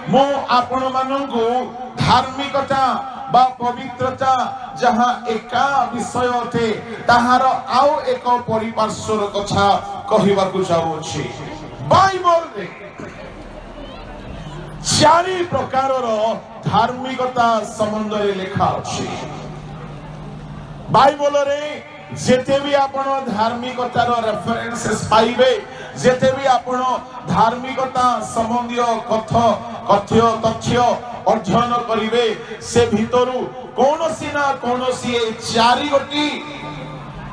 मु आपण मानंकु धार्मिकता बा पवित्रता जहाँ एका विषय अटे ताहार आउ एक परिपार्श्वर कथा कहिबाकु चाहूछि। बाइबल रे चारि प्रकारर धार्मिकता संबंध रे लिखा अछि। बाइबल रे जेते भी आपण धार्मिकतार रेफरेंसेस पाइबे, जेते भी आपण धार्मिकता संबंधी कथ्य तथ्य अध्ययन करिवे, से भितरु कोनोसी ना कोनोसी ए चारि गोटी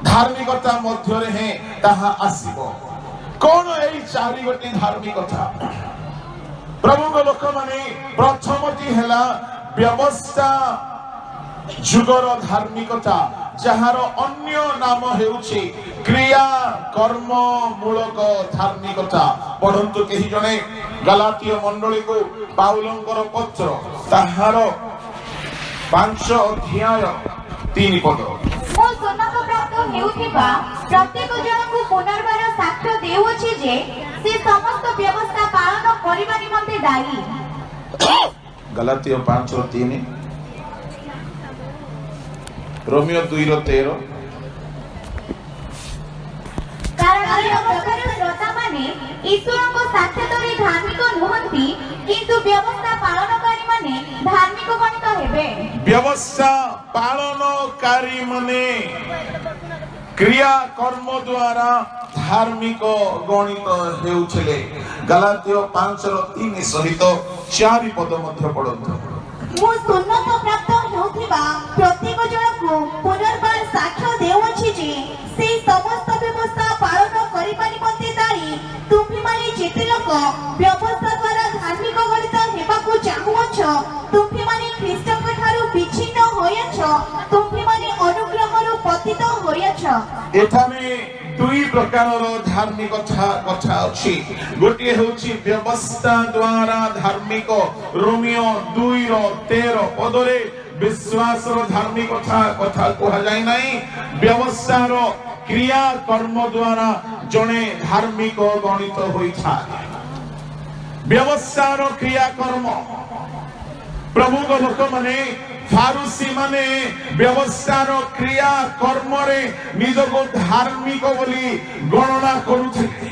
धार्मिकता मध्य रे हे ताहा आसीबो। कोन ए चारि गोटी धार्मिकता? प्रभु को लोक माने प्रथमटी हेला व्यवस्था जुगर धार्मिकता, जहार अन्य नाम हेउछि क्रिया कर्म मूलक धार्मिकता। पढ़ंतु केही जने गलातीय मंडली को पाउलंकर पत्र ताहार 5 अध्याय 3 पद। मो सोनक प्राप्त हेउथिबा प्रत्येक जनकु पुनर्बार साक्ष्य देउछि जे से समस्त व्यवस्था पालन करिबा निमंते दायी। गलातीय 5:3, रोमियो 2:13। कारण अन्य प्रकार श्रोता माने ईश्वर को साक्षात रे धार्मिक नुहंती, किंतु व्यवस्था पालनकारी माने धार्मिक गणित हेबे। व्यवस्था पालनकारी माने क्रिया कर्म द्वारा धार्मिक गणित हेउछले। गलातीय 5:3 सहित 4 पद मध्य पढ़ंतु। मो सुन्नत प्राप्त हेउथिबा प्रत्येक जनकु पुनर्बार साक्ष्य देउछि जे से समस्त व्यवस्था पालन करि परिमते दायी। तुमि माने जेते लोक व्यवस्था द्वारा धार्मिक गणित हेबाकु चाहुछ, तुमि माने ख्रीष्टक ठारू विच्छिन्न होयछ, तुमि माने अनुग्रहरु पतित होयछ। एठाने दुई प्रकारर धार्मिक कथा अछि। गोटे होछि व्यवस्था द्वारा धार्मिक, रोमियो 2:13 पदरे विश्वासर धार्मिक कथा कहा जाय नाही। व्यवस्थार क्रिया कर्म द्वारा जणे धार्मिक गणित होइछा। व्यवस्थार क्रिया कर्म प्रभु को लोक माने फारूसी माने व्यवस्थार क्रिया कर्म रे निज को धार्मिक बोली गणना करुथिले।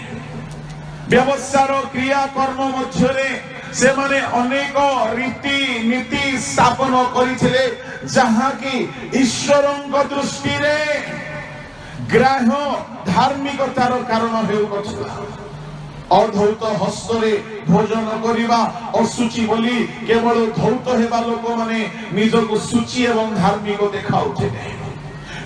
व्यवस्थार क्रिया कर्म मध्य रे से माने अनेक रीति नीति स्थापन करिथिले, जहाँ की ईश्वरଙ୍କ दृष्टि रे ग्राह्य धार्मिकतार कारण हेउछला। अधौत हस्तरे भोजन करिबा असुचि बोली केवल धौत हेबा लोक माने निजको सूची एवं धार्मिक देखाउथिले।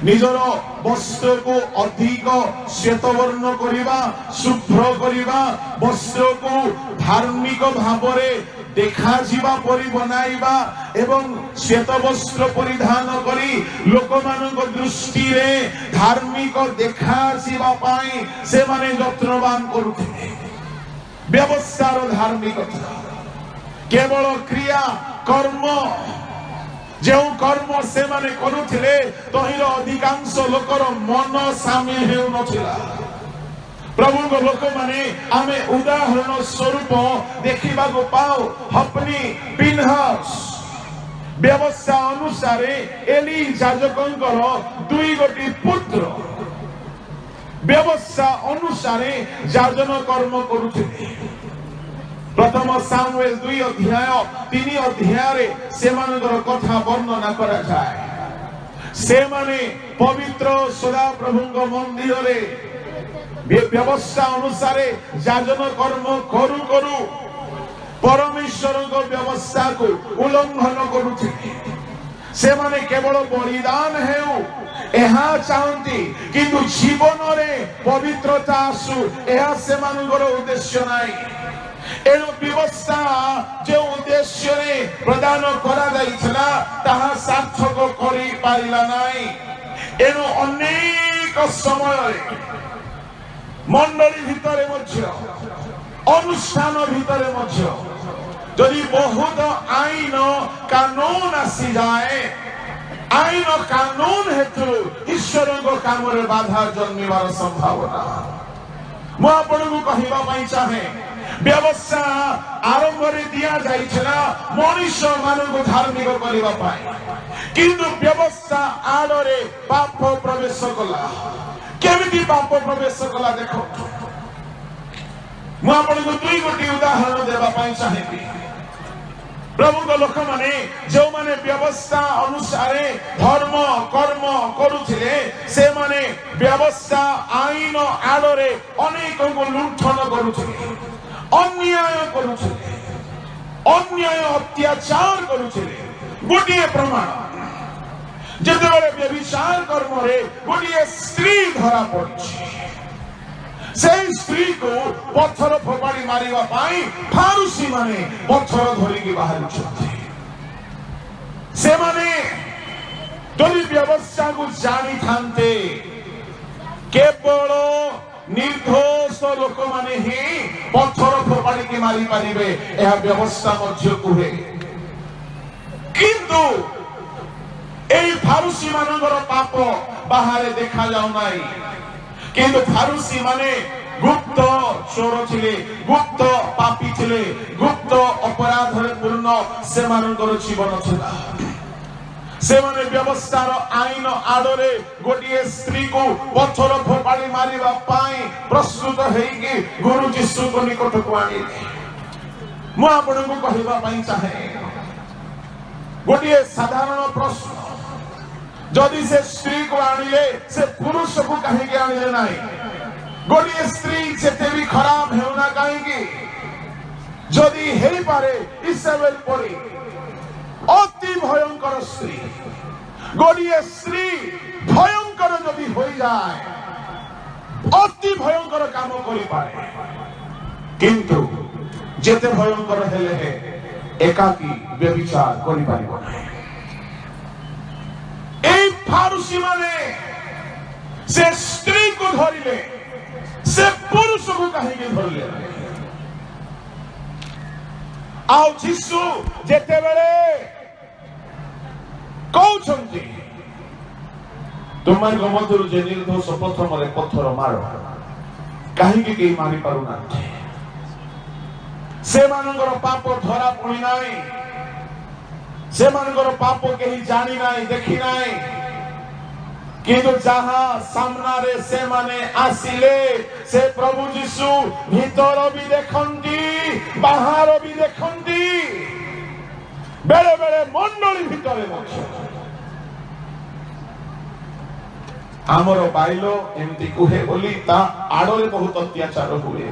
निजर वस्त्र को अधिक श्वेतवर्ण करिबा, शुभ्र करिबा, वस्त्र को धार्मिक भावरे देखा जीवा परि बनाइबा एवं श्वेत वस्त्र परिधान करी लोक मानक दृष्टि रे धार्मिक देखा जीवा पाई से माने यत्नवान करुथिले। व्यवस्थार धार्मिकता केवल क्रिया कर्म, जो कर्म से माने करुथिले तहिर अधिकांश लोकर मन सामिल हेउ नथिला। प्रभु को लोक माने आमे उदाहरण स्वरूप देखिबा को पाओ हपनी पिनहास। व्यवस्था अनुसार एली याजकंकर 2 गोटी पुत्र व्यवस्था अनुसार याजन कर्म करुथिले। प्रथम सामुएल 2:3 अध्याय से मानकर कथा वर्णना करा जाए। से माने पवित्र सदा प्रभु मंदिर रे व्यवस्था अनुसार याजन कर्म करू करू परमेश्वर व्यवस्था को उल्लंघन करुथिले। से माने केवल बलिदान हेउ एहा चाहती, किंतु जीवन रे पवित्रता आसु एहा से मानकर उद्देश्य नाही। एनु व्यवस्था जो उद्देश्य रे प्रदान करा जाइछला ताहा सार्थक करि पाइला नाही। एनु अनेक समय मंडली भितरे मध्य अनुष्ठान भितरे मध्य जदि बहुत आईन कानून आसी जाए, आईन कानून हेतु ईश्वर काम बाधा जन्मिवार संभावना। मु आपको कहवा चाहे ବ୍ୟବସ୍ଥା ଆରମ୍ଭରେ ଦିଆଯାଇଥିଲା ମଣିଷ ମାନଙ୍କୁ ଧାର୍ମିକ କରିବା ପାଇଁ, କିନ୍ତୁ ବ୍ୟବସ୍ଥା ଆଡ଼ରେ ପାପ ପ୍ରବେଶ କଲା। କେମିତି ପାପ ପ୍ରବେଶ କଲା ଦେଖନ୍ତୁ। ମୁଁ ଆପଣଙ୍କୁ ଗୋଟିଏ ଉଦାହରଣ ଦେବା ପାଇଁ ଚାହିଁବି। ପ୍ରଭୁଙ୍କ ଲୋକମାନେ ଯେଉଁମାନେ ବ୍ୟବସ୍ଥା ଅନୁସାରେ ଧର୍ମ କର୍ମ କରୁଥିଲେ, ସେମାନେ ବ୍ୟବସ୍ଥା ଆଇନ ଆଡ଼ରେ ଅନେକଙ୍କୁ ଲୁଣ୍ଠନ କରୁଥିଲେ, ଅନ୍ୟାୟ କରୁଥିଲେ, ଅନ୍ୟାୟ ଅତ୍ୟାଚାର କରୁଥିଲେ। ଗୋଟିଏ ପ୍ରମାଣ, ଯେତେବେଳେ ବ୍ୟଭିଚାର କର୍ମରେ ଗୋଟିଏ ସ୍ତ୍ରୀ ଧରା ପଡ଼ିଛି, সেই ସ୍ତ୍ରୀକୁ ପଥର ଫୋପାଡ଼ି ମାରିବା ପାଇଁ ଫାରୁସୀ ମାନେ ପଥର ଧରିକି ବାହାରୁଛନ୍ତି। ସେମାନେ ଯଦି ବ୍ୟବସ୍ଥାକୁ ଜାଣିଥାନ୍ତେ, କେବଳ ନିର୍ଦ୍ଦୋଷ ଲୋକମାନେ ହିଁ ପଥର ଫୋପାଡ଼ିକି ମାରିପାରିବେ, ଏହା ବ୍ୟବସ୍ଥା ମଧ୍ୟ କୁହେ। କିନ୍ତୁ এই ফারুসী ମାନଙ୍କର ପାପ ବାହାରେ ଦେଖାଯାଉ ନାହିଁ, କିନ୍ତୁ ফারুসী ମାନେ গুপ্ত চোর ଥିଲେ, গুপ্ত পাপী ଥିଲେ, গুপ্ত ଅପରାଧରେ ପୂର୍ଣ୍ଣ ସେମାନଙ୍କର ଜୀବନ ଥିଲା। ସେମାନେ ବ୍ୟବସ୍ଥାର ଆଇନ ଆଡ଼ରେ ଗୋଟିଏ ସ୍ତ୍ରୀକୁ ପଥର ଫୋପାଡ଼ି ମାରିବା ପାଇଁ ପ୍ରସ୍ତୁତ ହେଇକି ଗୁରୁ ଯୀଶୁଙ୍କ ନିକଟକୁ ଆଣିଲେ। ମୁଁ ଆପଣଙ୍କୁ କହିବା ପାଇଁ ଚାହେଁ, ଗୋଟିଏ ସାଧାରଣ ପ୍ରଶ୍ନ, ଯଦି ସେ ସ୍ତ୍ରୀକୁ ଆଣିଲେ, ସେ ପୁରୁଷକୁ କାହିଁକି ଆଣିଲେ ନାହିଁ? ଗୋଟିଏ ସ୍ତ୍ରୀ ଯେତେ ବି ଖରାପ ହେଉନା କାହିଁକି, ଯଦି ହେଇପାରେ ଇସାବେଲ ପରି ଅତି ଭୟଙ୍କର ସ୍ତ୍ରୀ, ଗୋଟିଏ ସ୍ତ୍ରୀ ଭୟଙ୍କର ଯଦି ହୋଇଯାଏ, ଅତି ଭୟଙ୍କର କାମ କରିପାରେ, କିନ୍ତୁ ଯେତେ ଭୟଙ୍କର ହେଲେ ଏକାକୀ ବ୍ୟଭିଚାର କରିପାରିବ ନାହିଁ। এই ফারুসী মানে সে স্ত্রীକୁ ধরিলে, সে পুরুষକୁ কাহিଁକି ଧରିଲେ? ଆଉ ଯୀଶୁ ଯେତେବେଳେ କହୁଛନ୍ତି, ତୁମମାନଙ୍କ ମଧ୍ୟରୁ ଯେ ନିର୍ଦ୍ଦୋଷ ପ୍ରଥମରେ ପଥର ମାର, କାହିଁକି କେହି ମାରି ପାରୁନାହାନ୍ତି? ସେମାନଙ୍କର ପାପ ଧରା ପଡ଼ି ନାହିଁ, ସେମାନଙ୍କର ପାପ କେହି ଜାଣି ନାହିଁ, ଦେଖି ନାହିଁ, କିନ୍ତୁ ଯାହା ସାମ୍ନାରେ ସେମାନେ ଆସିଲେ, ସେ ପ୍ରଭୁ ଯୀଶୁ ଭିତର ବି ଦେଖନ୍ତି, ବାହାର ବି ଦେଖନ୍ତି, ବେଳେ ବେଳେ ମଣ୍ଡଳୀ ଭିତରେ ମଧ୍ୟ। ଆମର ବାଇଲ ଏମିତି କୁହେ ବୋଲି ତା ଆଡ଼ରେ ବହୁତ ଅତ୍ୟାଚାର ହୁଏ।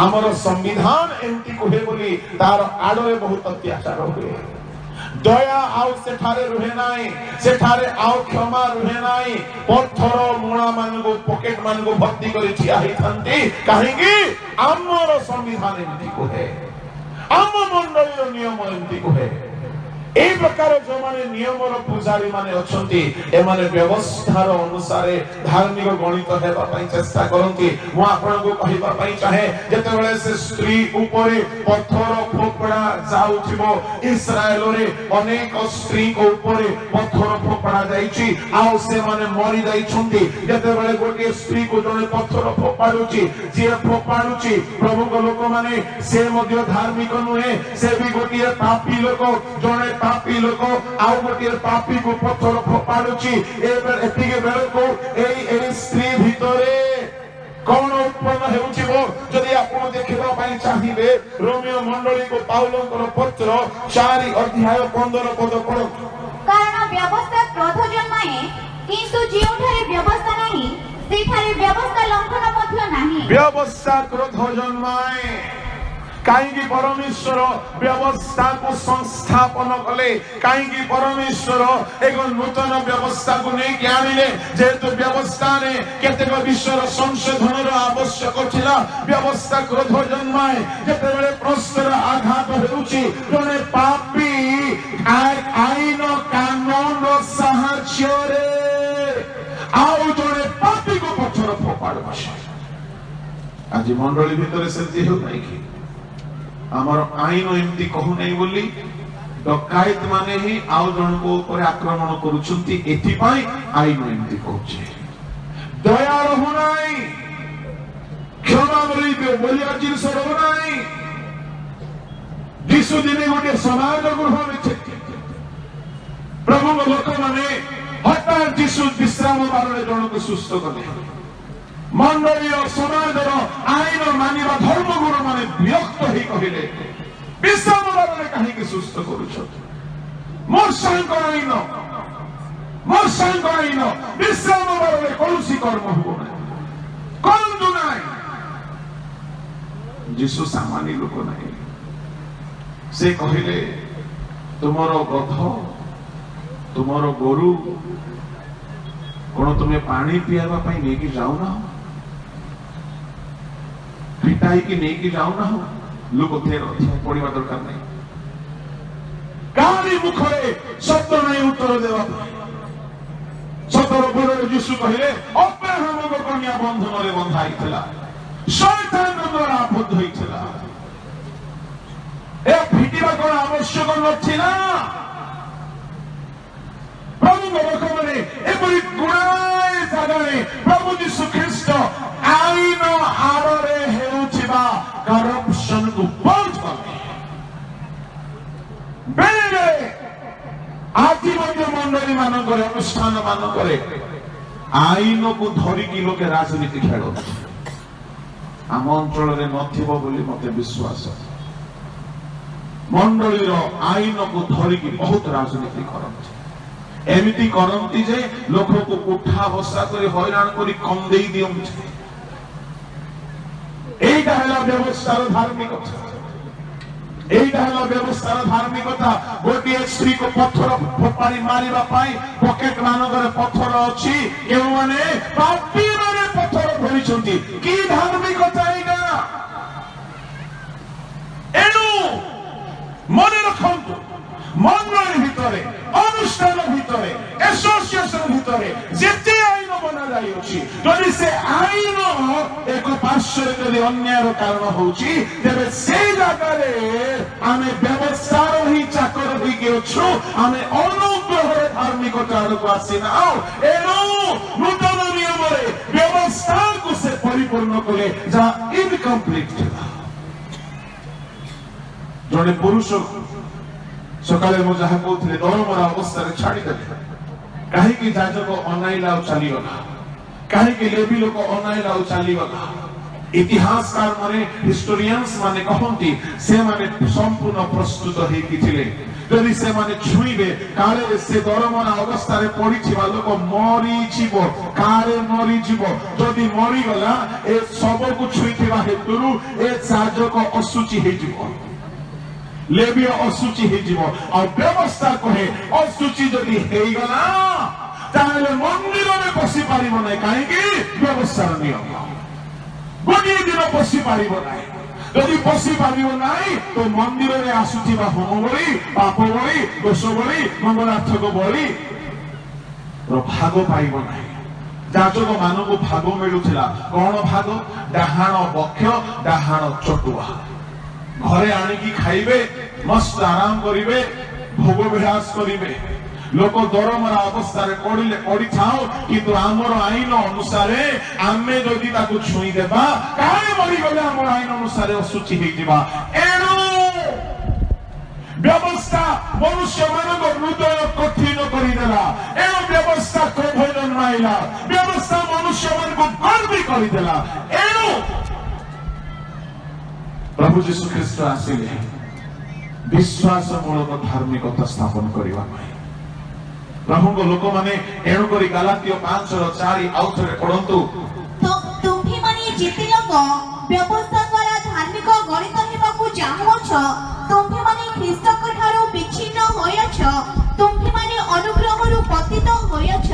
ଆମର ସମ୍ବିଧାନ ଏମିତି କୁହେ ବୋଲି ତାର ଆଡ଼ରେ ବହୁତ ଅତ୍ୟାଚାର ହୁଏ। ଦୟା ଆଉ ସେଠାରେ ରୁହେ ନାହିଁ, ସେଠାରେ ଆଉ କ୍ଷମା ରୁହେ ନାହିଁ। ପଥର ମୁଣା ମାନଙ୍କୁ, ପକେଟ ମାନଙ୍କୁ ଭର୍ତ୍ତି କରି ଠିଆ ହେଇଥାନ୍ତି। କାହିଁକି? ଆମର ସମ୍ବିଧାନ ଏମିତି କୁହେ, ଆମ ମଣ୍ଡଳୀର ନିୟମ ଏମିତି କୁହେ। এই প্রকার ଯେଉଁମାନେ ନିୟମର ପୂଜାରୀ ମାନେ ଅଛନ୍ତି, ଏମାନେ ବ୍ୟବସ୍ଥାର ଅନୁସାରେ ଧାର୍ମିକ ଗଣିତ ହେବା ପାଇଁ ଚେଷ୍ଟା କରନ୍ତି। ମୁଁ ଆପଣଙ୍କୁ କହିବା ପାଇଁ ଚାହେଁ, ଯେତେବେଳେ ସେ ସ୍ତ୍ରୀ ଉପରେ ପଥର ଫୋପଡ଼ା ଯାଉଥିବ, ଇସ୍ରାଏଲରେ ଅନେକ ସ୍ତ୍ରୀଙ୍କ ଉପରେ ପଥର ଫୋପଡ଼ା ଯାଇଛି, ଆଉ ସେମାନେ ମରି ଯାଇଛନ୍ତି। ଯେତେବେଳେ ଗୋଟିଏ ସ୍ତ୍ରୀକୁ ଜଣେ ପଥର ଫୋପାଡୁଛି, ଯିଏ ଫୋପାଡୁଛି ପ୍ରଭୁଙ୍କ ଲୋକମାନେ, ସେ ମଧ୍ୟ ଧାର୍ମିକ ନୁହେଁ, ସେ ବି ଗୋଟିଏ ପାପୀ ଲୋକ। ଜଣେ ପାପୀ ଲୋକ ଆଉ ଗୋଟିଏ ପାପୀକୁ ପଥର ଫୋପାଡୁଛି। ଏତିକି ବେଳକୁ ଏଇ ସ୍ତ୍ରୀ ଭିତରେ କଣ ଉତ୍ପନ୍ନ ହେଉଥିବ, ଯଦି ଆପଣ ଦେଖିବା ପାଇଁ ଚାହିଁବେ, ରୋମିଓ ମଣ୍ଡଳୀକୁ ପାଉଲଙ୍କର ପତ୍ର 4 ଅଧ୍ୟାୟ 15 ପଦ ପଢନ୍ତୁ। କାରଣ ବ୍ୟବସ୍ଥା କ୍ରୋଧ ଜନ୍ମାଏ, କିନ୍ତୁ ଯେଉଁଠାରେ ବ୍ୟବସ୍ଥା ନାହିଁ, ସେଠାରେ ବ୍ୟବସ୍ଥା ଲଙ୍ଘନ ମଧ୍ୟ ନାହିଁ। ବ୍ୟବସ୍ଥା କ୍ରୋଧ ଜନ୍ମାଏ। କାହିଁକି ପରମେଶ୍ୱର ବ୍ୟବସ୍ଥାକୁ ସଂସ୍ଥାପନ କଲେ? କାହିଁକି ପରମେଶ୍ୱର ଏକ ନୂତନ ବ୍ୟବସ୍ଥାକୁ ନେଇକି ଆଣିଲେ? ଯେହେତୁ ବ୍ୟବସ୍ଥାରେ କେତେକ ବିଷୟର ସଂଶୋଧନର ଆବଶ୍ୟକ ଥିଲା। ବ୍ୟବସ୍ଥା କ୍ରୋଧ ଜନ୍ମାଏ। ଯେତେବେଳେ ପ୍ରଶ୍ନର ଆଘାତ ହେଉଛି, ଜଣେ ପାପୀ ଆଇନ କାନୁନର ସାହାଯ୍ୟରେ ଆଉ ଜଣେ ପାପୀକୁ ପଥର ଫୋପାଡୁଛି। ଆଜି ମଣ୍ଡଳୀ ଭିତରେ ସେମିତି ହେଉନାହିଁ କି? ଆମର ଆଇନ ଏମିତି କହୁନାହିଁ ବୋଲି ଡକାୟତ ମାନେ ହିଁ ଆଉ ଜଣଙ୍କ ଉପରେ ଆକ୍ରମଣ କରୁଛନ୍ତି। ଏଥିପାଇଁ ଆଇନ ଏମିତି କହୁଛି। ଦୟା ରହୁନାହିଁ, କ୍ଷମା बोलिया जिनस रही जीशु दिने गोटे समाज गृह प्रभु लोक मैंने हठात जीशु विश्राम बार जन को सुस्थ कले मंडली समाज आईन मानिबा धर्मगुरु माने विरक्त ही कहले विश्राम बार कहीं सुस्थ करुछ मोर सांग आईन विश्राम बार कौन कर्म हो करतु ना जीशु सामान्य लोक नहीं से कहले तुमर गध तुमर गोरु कौन तुम्हें पानी पियावा नहीं कि जाऊ ना पिटाई की नहीं कि जाऊ ना लोक पढ़ा दरकार नहीं काली मुखरे शब्द नहीं उत्तर देवा सतर गोर जीशु कहले अब्राहम को कन्या बंधन में बंधाई शैतान द्वारा आबद्ध होइथिला ए फिटिबा कोन आवश्यक नथिला प्रभु लोक माने एपरि गुणाए जागारे प्रभु जीशु ख्रीस्ट आईन आड़े हेउथिबा करप्शन को बंद कले बेले आज मंडली मानक अनुष्ठान मानक आईन को धरिकी लोके राजनीति खेल आम अंचल मत विश्वास मंडली आईन को धरिकी बहुत राजनीति करती एमती करती जे लोक को उठा बसा कर हैरान कर कंदे दियंती एटा हला व्यवस्थार धार्मिकता व्यवस्थार धार्मिकता गोटे स्त्री को पत्थर फोपाड़ी मारिबा पाई पॉकेट मानकर पत्थर अछि केउ माने पापी माने पत्थर धरिछंती की धार्मिकता एटा एनु मने रखंतु मंडली भितरे अनुष्ठान भितरे एसोसिएशन भितरे जेते आईन बना जाई अछि जदि से आईन एक पार्श्व जदि अन्यायर कारण होछि तेबे से जगह रे आमे व्यवस्थार ही चाकर होई के अछु आमे अनुग्रह धार्मिकता को आसीना एनो नूतन नियम रे व्यवस्था को से परिपूर्ण करे जा इनकम्प्लीट जने पुरुष सकाले मु जहा कहते दरमरा अवस्था छाड़ीदेले कहीं जाजक अनाइला चलीगला कहीं लेवी लोक अनाइला चलीगला इतिहासकार माने हिस्टोरियंस माने कहती से माने संपूर्ण प्रस्तुत होइथिले जदि से माने छुईबे काले से दरमरा अवस्था रे पड़ीथिबा लोक मरी जीवो काले मरी जीवो जदि मरी गला ए सब को छुईथिबा हेतुरु ए जाजक असुचि हे जीवो लेबी असुचि हे जीवो और व्यवस्था कहे असुचि जदि हे गला ताले मंदिर में पसी पारिबो नै काहे कि व्यवस्था नियम गोटे दिन पसी पारिबो नै जदि पसी पारिबो नै तो मंदिर में आसुथिबा होम बलि पाप बलि दोष बलि मंगलार्थक बलि भाग पाइबो नै जाजक मानकु भाग मिलुथिला कोन भाग डाहाण बक्ष डाहाण चटुआ घरे आनिकी खाइबे मस्त आराम करिवे भोग विलास करिवे लोक दरमरा अवस्था रे पड़िले पड़ी थाओ किंतु आमर आईन अनुसार आमे जदि ताकु छुई देबा काहे मरि गले आमर आईन अनुसार असुचि हे जिबा एनु व्यवस्था मनुष्य मानक हृदय कठिन करि देला एनु व्यवस्था कोभजन माइला व्यवस्था मनुष्य मानक गर्वी करि देला एनु प्रभु जीशु ख्रीष्ट आसिले विश्वास मूलक धार्मिकता स्थापन करबा प्रभु को लोक माने एणु करी गलातिय 5:4 आउथरे पढंतु तो तुम्ही माने जेते लोक व्यवस्था द्वारा धार्मिक गणित हेबाकू चाहुछ तुम्ही माने ख्रीष्ट को ठारो विच्छिन्न होयछ तुम्ही माने अनुग्रहरु पतित होयछ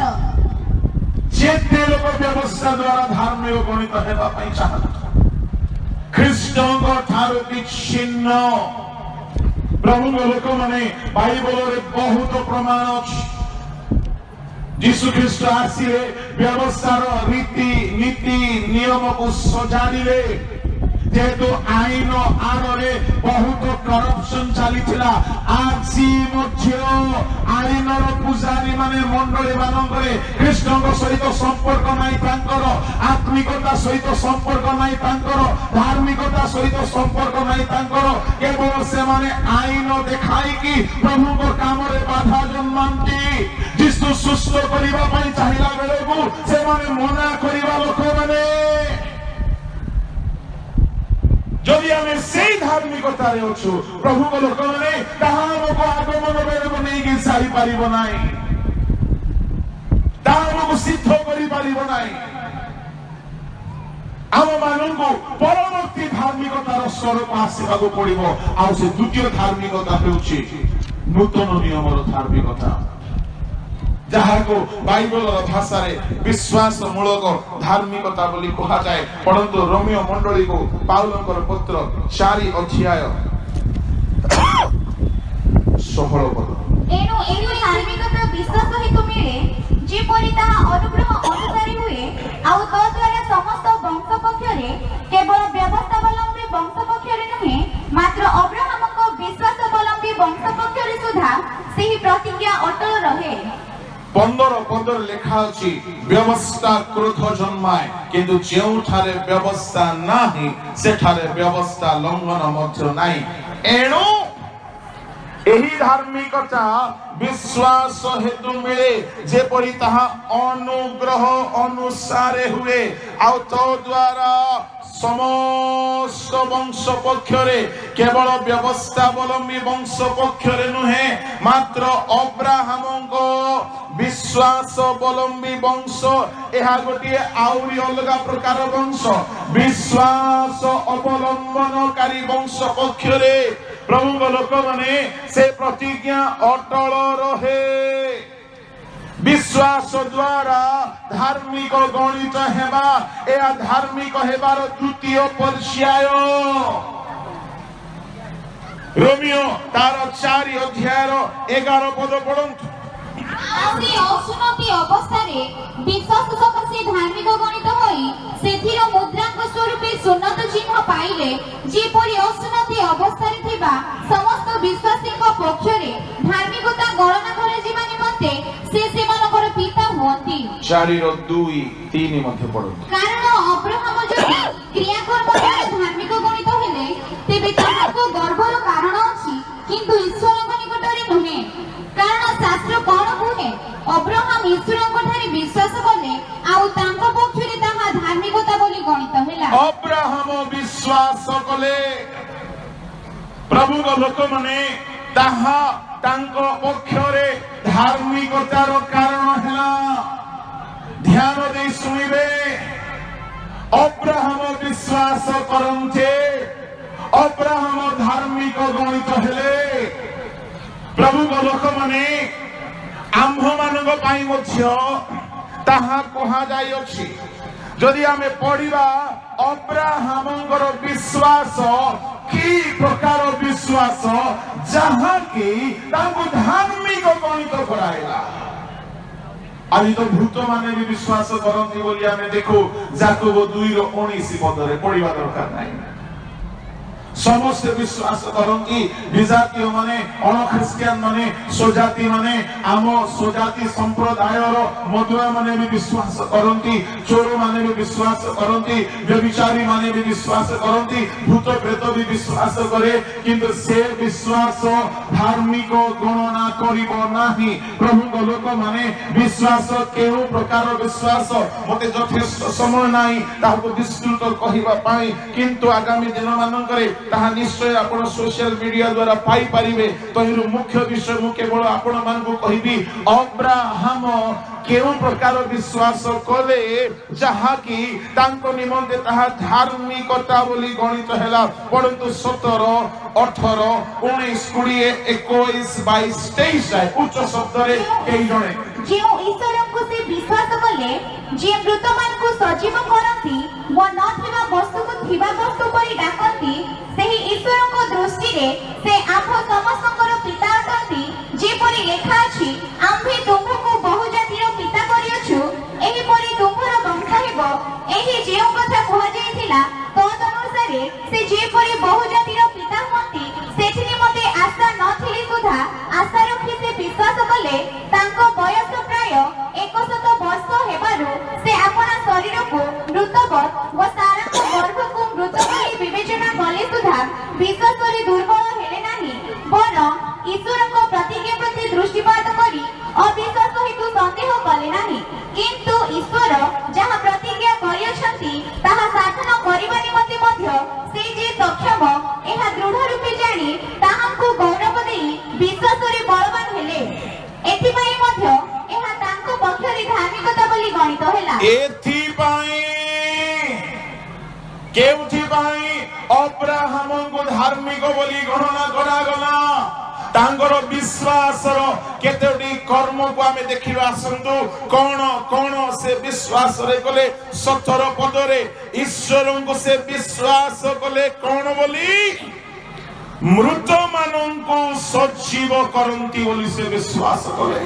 जेते लोक व्यवस्था द्वारा धार्मिक गणित हेबा पई चाहत ख्रीष्ट को ठारो विच्छिन्न प्रभु लोक माने बाइबल रे बहुत प्रमाण अछि जीशु ख्रीष्ट आसिले व्यवस्थार रीति नीति नियम को सजाड़िले যেহেতু আইন আড়রে বহুত করপশন চালিছিলা আজি মধ্য আইনর পূজারী মানে মন্ডলী মানকরে কৃষ্ণଙ୍କ সহিত সম্পর্ক নাই তাঙ্কর আত্মিকতা সহিত সম্পর্ক নাই তাঙ্কর ধার্মিকতা সহিত সম্পর্ক নাই তাঙ্কর কেবল সেমানে আইন দেখাইকি প্রভুଙ୍କ কামরে বাধা জন্মাନ୍ତି যিশু সুস্থ করিবা পাই চাহিলা বেଳକୁ ସେମାନେ মনা করিবা লোকମାନେ যদি আমি সেই ধার্মিকতারে অছু প্রভুଙ୍କ ଲୋକମାନେ ତାହା ଆମକୁ আগমନ ବେଳକୁ ନେଇକି ସାରି ପାରିବ ନାହିଁ ତାହା ଆମକୁ ସିଦ୍ଧ କରିପାରିବ ନାହିଁ ଆମ ମାନଙ୍କୁ ପରବର୍ତ୍ତୀ ଧାର୍ମିକତାର ସ୍ୱରୂପ ଆସିବାକୁ ପଡିବ ଆଉ ସେ ଦ୍ୱିତୀୟ ଧାର୍ମିକତା ହେଉଛି ନୂତନ ନିୟମର ଧାର୍ମିକତା ଯାହାକୁ ବାଇବଲର ଭାଷାରେ ବିଶ୍ୱାସ ମୂଳକ ଧାର୍ମିକତା ବୋଲି କୁହାଯାଏ ପରନ୍ତୁ ରୋମିଓ ମଣ୍ଡଳୀକୁ ପାଉଲଙ୍କର ପତ୍ର 4 ଅଧ୍ୟାୟ 16 ପଦ ଏଣୁ ଏହି ଧାର୍ମିକତା ବିଶ୍ୱାସ ହେତୁ ମିଳେ ଯେପରି ତାହା ଅନୁଗ୍ରହ ଅନୁସାରେ ହୁଏ ଆଉ ତଦ୍ୱାରା ସମସ୍ତ ବଂଶ ପକ୍ଷରେ କେବଳ ବ୍ୟବସ୍ଥାବଲମ୍ବୀ ବଂଶ ପକ୍ଷରେ ନୁହେଁ ମାତ୍ର ଅବ୍ରାହମଙ୍କ ବିଶ୍ୱାସାବଲମ୍ବୀ ବଂଶ ପକ୍ଷରେ ସୁଦ୍ଧା ସେହି ପ୍ରତିଜ୍ଞା ଅଟଳ ରହେ 15 ପଦରେ ଲେଖା ଅଛି ବ୍ୟବସ୍ଥା କ୍ରୋଧ ଜନ୍ମାଏ କିନ୍ତୁ ଯେଉଁଠାରେ ବ୍ୟବସ୍ଥା ନାହିଁ ସେଠାରେ ବ୍ୟବସ୍ଥା ଲଙ୍ଘନ ମଧ୍ୟ ନାହିଁ ଏଣୁ ଏହି ଧାର୍ମିକତା ବିଶ୍ୱାସ ହେତୁ ମିଳେ ଯେପରି ତାହା ଅନୁଗ୍ରହ ଅନୁସାରେ ହୁଏ ଆଉ ତଦ୍ୱାରା ସମସ୍ତ ବଂଶ ପକ୍ଷରେ କେବଳ ବ୍ୟବସ୍ଥାବଲମ୍ବୀ ବଂଶ ପକ୍ଷରେ ନୁହେଁ ମାତ୍ର ଅବ୍ରାହମଙ୍କ ବିଶ୍ୱାସାବଲମ୍ବୀ ବଂଶ ଏହା ଗୋଟିଏ ଆହୁରି ଅଲଗା ପ୍ରକାର ବଂଶ ବିଶ୍ୱାସ ଅବଲମ୍ବନକାରୀ ବଂଶ ପକ୍ଷରେ ପ୍ରଭୁଙ୍କ ଲୋକମାନେ ସେ ପ୍ରତିଜ୍ଞା ଅଟଳ ରହେ विश्वास द्वारा धार्मिक गणित हेबा या धार्मिक हेबार द्वितीय पर्याय रोमियो तार 4 अध्यायर 11 पद पढ़ंतु आसी असुनति अवस्थारे विश्वास सकाशे धार्मिक गणित होई सेथिर मुद्रांक स्वरूपे सुन्नत चिन्ह पाइले जेपरि असुनति अवस्थारे थिबा समस्त विश्वासीक पक्षरे धार्मिकता गणना करे जिमा निमंते से सेमानकर पिता होंती 4:2-3 मध्ये पढ़ंतु कारण अब्राहम जदि क्रियाकर्म द्वारा धार्मिक गणित हेले तेबे ताहाको गर्भर कारण अछि किंतु ईश्वरक निकटरे नहे कारण शास्त्र कोन कहे अब्राहम ईश्वरक ठारे विश्वास कले आउ तांको पक्षरे ताहा धार्मिकता बोली गणित हेला अब्राहम विश्वास कले प्रभु को लोक माने ताहा तांको पक्षरे धार्मिकतार कारण हेला ध्यान दे सुनिबे अब्राहम विश्वास करन्ते अब्राहम धार्मिक गणित हेले प्रभु को लोक माने आम्भ मानक पाई मध्य ताहा कहा जाय अछि जदि आमे पढिबा अब्राहमंकर विश्वास की प्रकार विश्वास जहाँ की तांको धार्मिक गणित कराइला आज तो भूत माने भी विश्वास करती बोली आमे देखो याकूब 2:19 पदरे पढिबा दरकार नाही समस्त विश्वास करती विजातीय माने अण ख्रिस्टियान माने स्वजाति माने आम स्वजाति संप्रदायर मधुआ माने भी विश्वास करती चोर माने भी विश्वास करती व्यभिचारी माने भी विश्वास करती भूत प्रेत भी विश्वास करे किंतु से विश्वास धार्मिक गणना करिबो नाही प्रभु को लोक माने विश्वास केउ प्रकार विश्वास मते यथेष्ट समय नाही ताको विस्तृत कहिबा पाई किंतु आगामी दिन मानकरे ताहा निश्चय आपण सोशल मीडिया द्वारा पाई परिबे तहिरु मुख्य विषय मु केवल आपण मानकु कहिबी अब्राहम केउ प्रकार विश्वास कले जहा की तांको निमंते ताहा धार्मिकता बोली गणित हेला परंतु 17 18 19 20 21 22 23 जाय उच्च शब्द रे केई जणे जे ईश्वर को से विश्वास कले जे मृत मान को सजीव करंती व न थिबा वस्तु को थिबा वस्तु परि डाकंती सेही ईश्वर को दृष्टि रे से आम्भ समस्तकर पिता अटंती जे परि लेखा अछि आम्भे तुमको बहु जातिर पिता करियछु एही परि तुमर वंश हेबो एही जेउ कथा कहा जायथिला तद अनुसारे ईश्वर प्रतिज्ञा प्रति दृष्टिपात करी अविश्वास हेतु संदेह कले नाही किंतु ईश्वर जहाँ प्रतिज्ञा करियछंती ताहा साधन करिबा निमंते मध्य से जे सक्षम एहा दृढ़ रूपे जानी ताहांकु गौरव देई विश्वास रे बलवान हेले एथिपाई मध्य एहा तांको पक्षरे धार्मिकता बोली गणित होला एथिपाई केउथिपाई अब्राहम को धार्मिक बोली गणना करागला तांगर विश्वास केतोटी कर्म को आमे देखिबा आसंतु कोन कोन से विश्वास रे कले 17 पदरे ईश्वर को से विश्वास कले कोन बोली मृत मानंको सजीव करंती बोली से विश्वास कले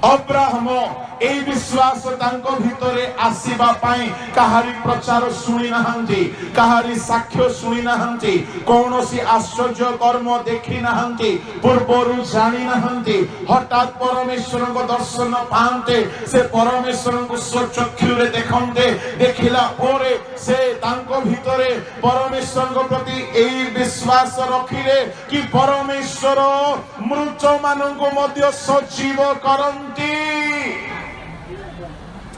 अब्राहम ए विश्वास तांको भितरे आसीबा पाई कहारी प्रचार सुनी नाहंती कहारी साक्ष्य सुनी नाहंती कोनोसी आश्चर्य कर्म देखि नाहंती पूर्वरु जानि नाहंती हठात परमेश्वर को दर्शन पांते से परमेश्वर को स्वचक्षु रे देखंते देखिला ओरे से तांको भितरे परमेश्वर को प्रति ए विश्वास रखिले कि परमेश्वर मृत मानंको मध्य सजीव करंती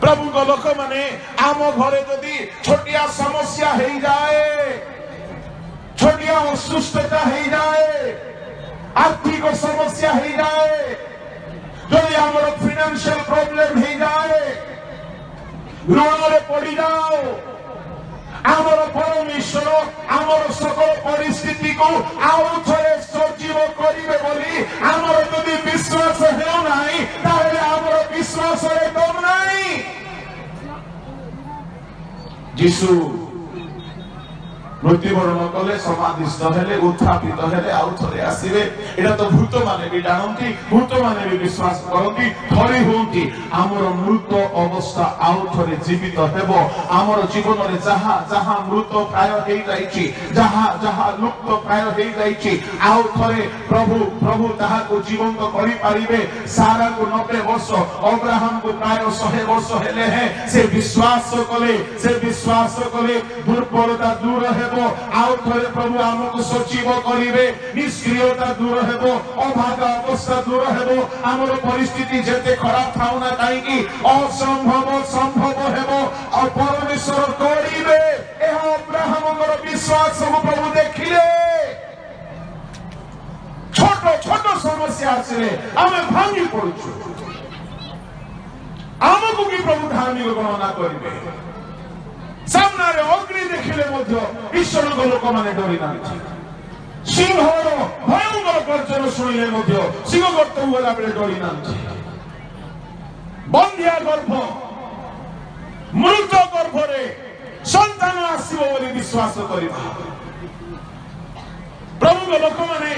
प्रभु को लोक माने आम घरे जदि छोटिया समस्या हो जाए छोटिया असुस्थता हो जाए आर्थिक समस्या हो जाए जदि आमर फाइनेंशियल प्रॉब्लम हो जाए ऋण रे पड़ी जाओ आमर परमेश्वर आमर सकल परिस्थिति को आउ थरे सजीव करिवे बोली आमर जदि विश्वास हेउ नाही ताले आमर विश्वास रे दम नाही जीसु मृत्युवरण कले समाधिस्थ हेले उत्थापित हेले आउ थरे आसीबे एटा तो भूत माने भी जानंती भूत माने भी विश्वास करंती थरी होंती आमर मृत अवस्था आउ थरे जीवित हेबो आमर जीवन रे जहा जहा मृत प्राय हेई जाईची जहा जहा लुप्त प्राय हेई जाईची आउ थरे प्रभु प्रभु ताहा को जीवन को करि पारिबे सारा को 90 वर्ष अब्राहम को प्राय 100 वर्ष हेले है से विश्वास कले दुर्बलता दूर है आउ थरे प्रभु आमको सजीव करिवे निष्क्रियता दूर हेबो अभागा अवस्था दूर हेबो आमर परिस्थिति जेते खराब थाउ ना काई की असंभव संभव हेबो और परमेश्वर करिवे एहा अब्राहमर विश्वास सब प्रभु देखिले छोट छोट समस्या आछे आमे भांगी पड़ुछु आमको की प्रभु धार्मिक गणना करिवे सामना रे अग्नि देखिले मध्य ईश्वर को लोक माने डरी नांती सिंहर भयंकर गर्जन सुनिले मध्य सिंह गर्त होला बेले डरी नांती बंधिया गर्भ मृत गर्भ रे संतान आसीबो बोली विश्वास करिबा प्रभु को लोक माने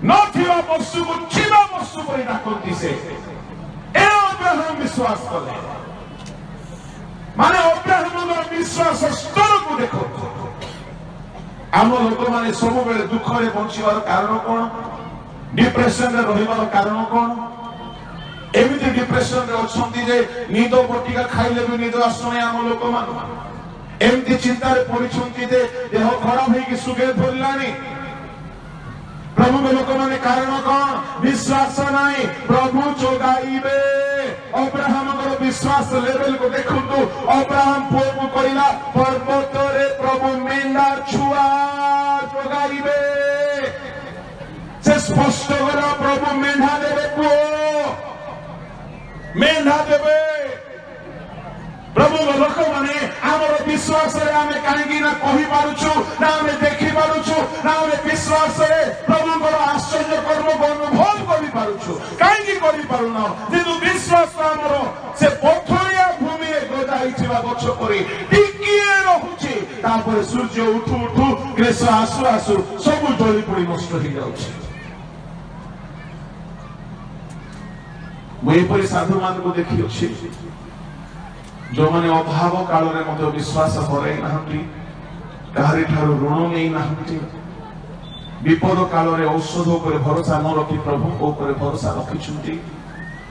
नथिबा वस्तु को थिबा वस्तु परि डाकंती से ए अब्राहम विश्वास कले माने अब्राहम विश्वास स्तर को देखो आम लोक माने सब बेले दुख रे बंचिबार कारण कोन डिप्रेशन रे रहिबार कारण कोन एमिति डिप्रेशन रे अछंती जे निद बटिका खाइले भी निद आसने आम लोक मान एमिति चिंता रे पड़िछंती जे देह खराब होई कि सुगे धरलानी प्रभु के लोक माने कारण कोन विश्वास नाही प्रभु जोगाइबे अब्राहम को विश्वास लेवल को देखंतु अब्राहम पुओ करिला पर्वत रे प्रभु मेंढा छुआ जोगाइबे से स्पष्ट करा प्रभु मेंढा देबे पुओ मेंढा देबे प्रभु को लोक माने हमर विश्वास रे आमे काहेकि ना कहि पारुछु ना आमे देखि पारुछु ना आमे विश्वास रे प्रभु को आश्चर्य कर्म को अनुभव करि पारुछु काहेकि करि पारुना जेतु विश्वास हमर से पथरिया भूमि रे गदाई छिबा गछ परि टिकिए रहउछि तापर सूर्य उठु उठु ग्रीष्म आसु आसु सब जळी पड़ी नष्ट हो जाउछि मैं परि साधु मान को देखि अछि जो माने अभाव काल रे मते विश्वास करे नाहंती काहारी ठारो ऋण नै नाहंती विपद काल रे औषध ऊपर भरोसा न रखी प्रभु ऊपर भरोसा रखिछंती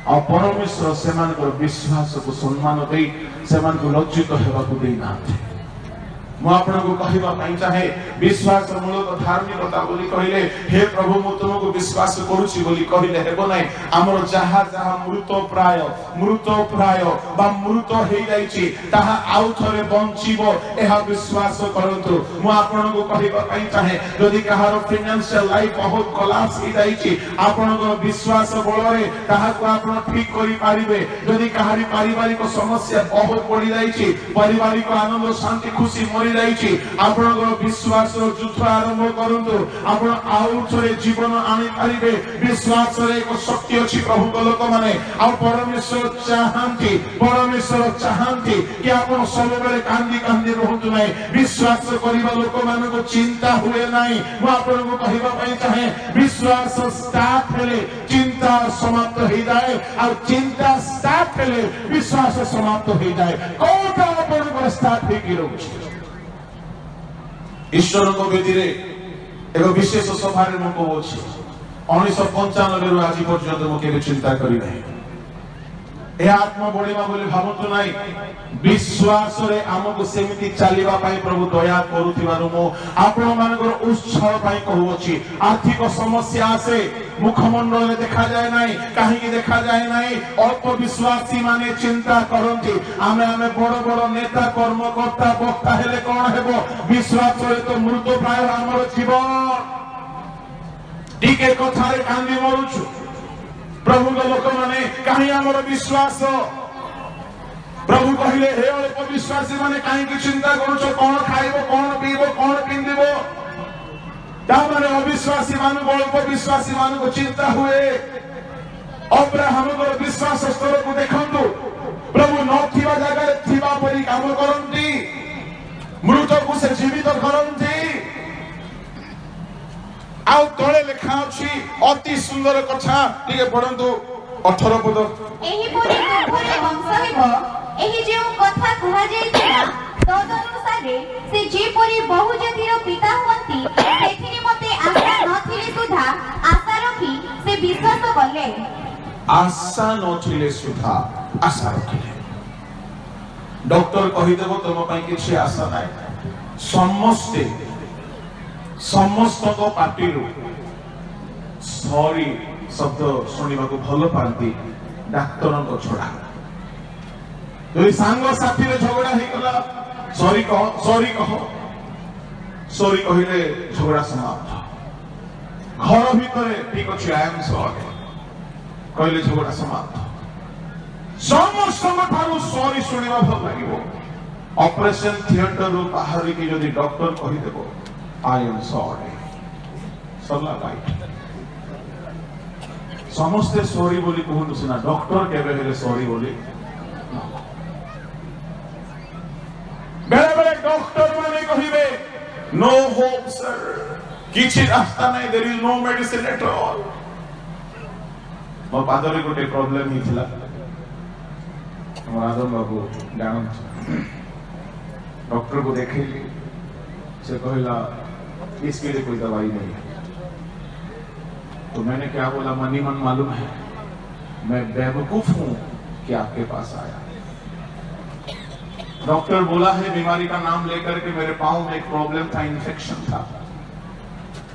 आ परमेश्वर सेमान को विश्वास को सम्मान देई सेमान को लज्जित हेबा को देई नाथि ମୁଁ ଆପଣଙ୍କୁ କହିବା ପାଇଁ ଚାହେଁ ବିଶ୍ୱାସ ମୂଳକ ଧାର୍ମିକତା ବୋଲି କହିଲେ ହେ ପ୍ରଭୁ ମୁଁ ତୁମକୁ ବିଶ୍ୱାସ କରୁଛି ବୋଲି କହିଲେ ହେବ ନାହିଁ। ଆମର ଯାହା ଯାହା ମୃତ ପ୍ରାୟ ବା ମୃତ ହେଇଯାଇଛି ତାହା ଆଉ ଥରେ ବଞ୍ଚିବ ଏହା ବିଶ୍ୱାସ କରନ୍ତୁ। ମୁଁ ଆପଣଙ୍କୁ କହିବା ପାଇଁ ଚାହେଁ ଯଦି କାହାର ଫାଇନାନ୍ସିଆଲ ଲାଇଫ ବହୁତ କୋଲାପ୍ସ ହେଇଯାଇଛି ଆପଣଙ୍କର ବିଶ୍ୱାସ ବଳରେ ତାହାକୁ ଆପଣ ଠିକ କରିପାରିବେ। ଯଦି କାହାରି ପାରିବାରିକ ସମସ୍ୟା ବହୁତ ବଢି ଯାଇଛି ପାରିବାରିକ ଆନନ୍ଦ ଶାନ୍ତି ଖୁସି ମରି ଯାଇଛି ଆପଣଙ୍କର ବିଶ୍ୱାସର ଯୁଦ୍ଧ ଆରମ୍ଭ କରନ୍ତୁ। ଆପଣ ଆଉ ଥରେ ଜୀବନ ଆଣିପାରିବେ। ବିଶ୍ୱାସରେ ଏକ ଶକ୍ତି ଅଛି ପ୍ରଭୁଙ୍କ ଲୋକମାନେ। ଆଉ ପରମେଶ୍ୱର ଚାହାନ୍ତି କି ଆପଣ ସବୁବେଳେ କାନ୍ଦି କାନ୍ଦି ରୁହନ୍ତୁ ନାହିଁ। ବିଶ୍ୱାସ କରିବା ଲୋକମାନଙ୍କୁ ଚିନ୍ତା ହୁଏ ନାହିଁ। ମୁଁ ଆପଣଙ୍କୁ କହିବା ପାଇଁ ଚାହେଁ ବିଶ୍ୱାସ ଷ୍ଟାର୍ଟ ହେଲେ ଚିନ୍ତା ସମାପ୍ତ ହେଇଯାଏ ଆଉ ଚିନ୍ତା ଷ୍ଟାର୍ଟ ହେଲେ ବିଶ୍ୱାସ ସମାପ୍ତ ହେଇଯାଏ। କୋଉଟା ଆପଣଙ୍କର ଷ୍ଟାର୍ଟ ହେଇକି ରହୁଛି? ଈଶ୍ୱରଙ୍କ ବେଦୀରେ ଏକ ବିଶେଷ ସଭାରେ ମୁଁ କହୁଛି 1995 ଆଜି ପର୍ଯ୍ୟନ୍ତ ମୁଁ କେବେ ଚିନ୍ତା କରିନାହିଁ। ଏହା ଆତ୍ମ ବଢିବା ବୋଲି ଭାବନ୍ତୁ ନାହିଁ। ବିଶ୍ୱାସରେ ଆମକୁ ସେମିତି ଚାଲିବା ପାଇଁ ପ୍ରଭୁ ଦୟା କରୁଥିବାରୁ ମୁଁ ଆପଣମାନଙ୍କର ଉତ୍ସାହ ପାଇଁ କହୁଅଛି। ଆର୍ଥିକ ସମସ୍ୟା ଆସେ ମୁଖମଣ୍ଡଳରେ ଦେଖାଯାଏ ନାହିଁ। କାହିଁକି ଦେଖାଯାଏ ନାହିଁ? ଅଳ୍ପ ବିଶ୍ୱାସୀ ମାନେ ଚିନ୍ତା କରନ୍ତି ଆମେ ବଡ ବଡ ନେତା କର୍ମକର୍ତ୍ତା ବକ୍ତା ହେଲେ କଣ ହେବ? ବିଶ୍ୱାସରେ ତ ମୃତ ପ୍ରାୟ ଆମର ଜୀବନ। ଟିକେ କଥାରେ କାନ୍ଦି ମରୁଛୁ। ପ୍ରଭୁଙ୍କ ଲୋକମାନେ କାହିଁ ଆମର ବିଶ୍ୱାସ? ପ୍ରଭୁ କହିଲେ ହେ ଅଳ୍ପ ବିଶ୍ୱାସୀ ମାନେ କାହିଁକି ଚିନ୍ତା କରୁଛ କଣ ଖାଇବ କଣ ପିଇବ କଣ ପିନ୍ଧିବ? ତାମାନେ ଅବିଶ୍ୱାସୀ ମାନଙ୍କୁ ଅଳ୍ପ ବିଶ୍ୱାସୀ ମାନଙ୍କୁ ଚିନ୍ତା ହୁଏ। ଅବ୍ରାହମଙ୍କର ବିଶ୍ୱାସ ସ୍ତରକୁ ଦେଖନ୍ତୁ। ପ୍ରଭୁ ନଥିବା ଜାଗାରେ ଥିବା ପରି କାମ କରନ୍ତି। ମୃତକୁ ସେ ଜୀବିତ କରନ୍ତି। ଆଉ ତଳେ ଲେଖା ଅଛି ଅତି ସୁନ୍ଦର କଥା ଟିକେ ପଢନ୍ତୁ 18 ପଦ। ଏହିପରି ଦୁଃଖରେ ବଂଶ ହେବ ଏହି ଯେଉଁ କଥା କୁହାଯାଇଥିଲା ତଦନୁସାରେ ସେ ଯେପରି ବହୁ ଜାତିର ପିତା ହୁଅନ୍ତି ସେଥିରେ ମତେ ଆଶା ନଥିଲେ ସୁଦ୍ଧା ଆଶା ରଖି ସେ ବିଶ୍ୱାସ କଲେ। ଆଶା ନଥିଲେ ସୁଦ୍ଧା ଆଶା ରଖିଲେ। ଡକ୍ଟର କହିଦେବ ତମ ପାଇଁ କିଛି ଆଶା ନାହିଁ। ସମସ୍ତଙ୍କ ପାଟିରୁ ସରି ଶବ୍ଦ ଶୁଣିବାକୁ ଭଲ ପାଆନ୍ତି ଡାକ୍ତରଙ୍କ ଛଡା। ଯଦି ସାଙ୍ଗ ସାଥିରେ ଝଗଡା ହେଇଗଲା ସରି କହ ସରି କହିଲେ ଝଗଡା ସମାପ୍ତ। ଘର ଭିତରେ ଠିକ ଅଛି ଆଇ ଏମ୍ ସରି କହିଲେ ଝଗଡା ସମାପ୍ତ। ସମସ୍ତଙ୍କ ଠାରୁ ସରି ଶୁଣିବା ଭଲ ଲାଗିବ। ଅପରେସନ ଥିଏଟରରୁ ବାହାରିକି ଯଦି ଡକ୍ଟର କହିଦେବ I am sorry ସରିଲା ଲାଇଟ୍। ସମସ୍ତେ ସରି ବୋଲି କୁହନ୍ତୁ ସିନା ଡକ୍ଟର କେବେ ହେଲେ ସରି ବୋଲି। ବେଳେ ବେଳେ ଡକ୍ଟର ମାନେ କହିବେ no hope sir କିଛି ରାସ୍ତା ନାହିଁ there is no medicine at all। ମୋ ପାଦରେ ଗୋଟେ ପ୍ରୋବ୍ଲେମ ହେଇଥିଲା। ମୋ ଆଦମ ବାବୁ ଜାଣନ୍ତି। डॉक्टर को देखेंगे से कहला इसके लिए कोई दवाई नहीं है। तो मैंने क्या बोला मनी मन मालूम है मैं बेवकूफ हूं कि आपके पास आया। डॉक्टर बोला है बीमारी का नाम लेकर के मेरे पांव में एक प्रॉब्लम था इन्फेक्शन था।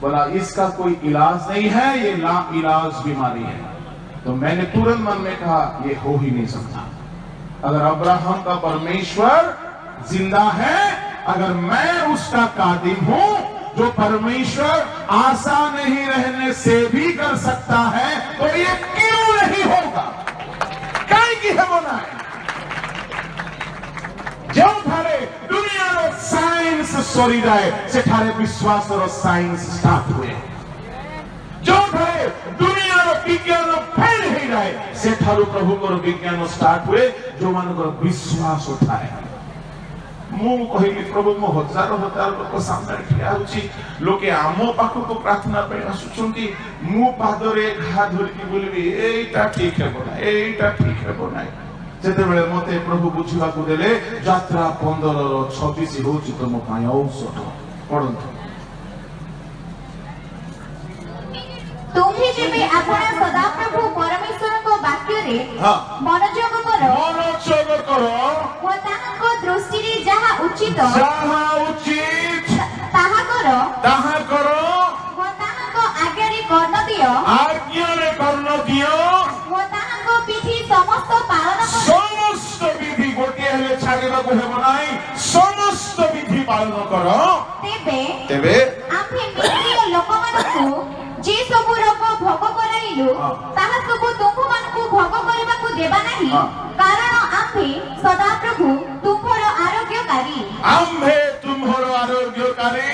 बोला इसका कोई इलाज नहीं है ये ला इलाज बीमारी है। तो मैंने तुरंत मन में कहा ये हो ही नहीं सकता। अगर अब्राहम का परमेश्वर जिंदा है अगर मैं उसका कादिम हूं जो परमेश्वर आशा नहीं रहने से भी कर सकता है तो ये क्यों नहीं होगा? कहीं की है वो ना जो थारे दुनिया रो साइंस सरी जाए से थारे विश्वास रो साइंस स्टार्ट हुए। जो थारे दुनिया रो विज्ञान फेल हो जाए से थारो प्रभु को विज्ञान स्टार्ट हुए जो मान को विश्वास उठाए। ମୁଁ କହିଲି ପ୍ରଭୁ ମୁଁ ହଜାର ଲୋକ ସାମ୍ନାରେ ଠିଆ ହେଉଛି ଲୋକେ ଆମ ପାଖକୁ ପ୍ରାର୍ଥନା ପାଇଁ ଆସୁଛନ୍ତି ମୁଁ ପାଦରେ ଘା ଧରିକି ବୋଲିବି ଏଇଟା ଠିକ ହେବ ନାହିଁ ଏଇଟା ଠିକ ହେବ ନାହିଁ। ସେତେବେଳେ ମତେ ପ୍ରଭୁ ବୁଝିବାକୁ ଦେଲେ ଯାତ୍ରା 15:26 ହେଉଛି ତମ ପାଇଁ ଔଷଧ। ପଢନ୍ତୁ। ତୁମ୍ଭେ ଯେବେ ଆପଣ ସଦାପ୍ରଭୁ ପରମେଶ୍ୱରଙ୍କ ବାକ୍ୟରେ ମନୋଯୋଗ କର ଓ ତାହାଙ୍କ ଦୃଷ୍ଟିରେ যাহা উচিত তাহা কর ও তাহাଙ୍କ ଆଜ୍ଞାରେ କର୍ଣ୍ଣ ଦିଅ आज्ञारे कर्ण दियो ও তাহাଙ୍କ ବିଧି ସମସ୍ତ ପାଳନ କର समस्त विधि गोटे हेले छाड़िबाकु हेबो नाही समस्त विधि पालन कर तेबे आम्भे मिस्त्रीय लोकमानकु जे सबु रोग भोग कराइलु ताहा सबु तुममानकु भोग करबाकु देबा नाही कारण आम्भे सदाप्रभु तुमर आरोग्यकारी आम्भे तुमर आरोग्यकारी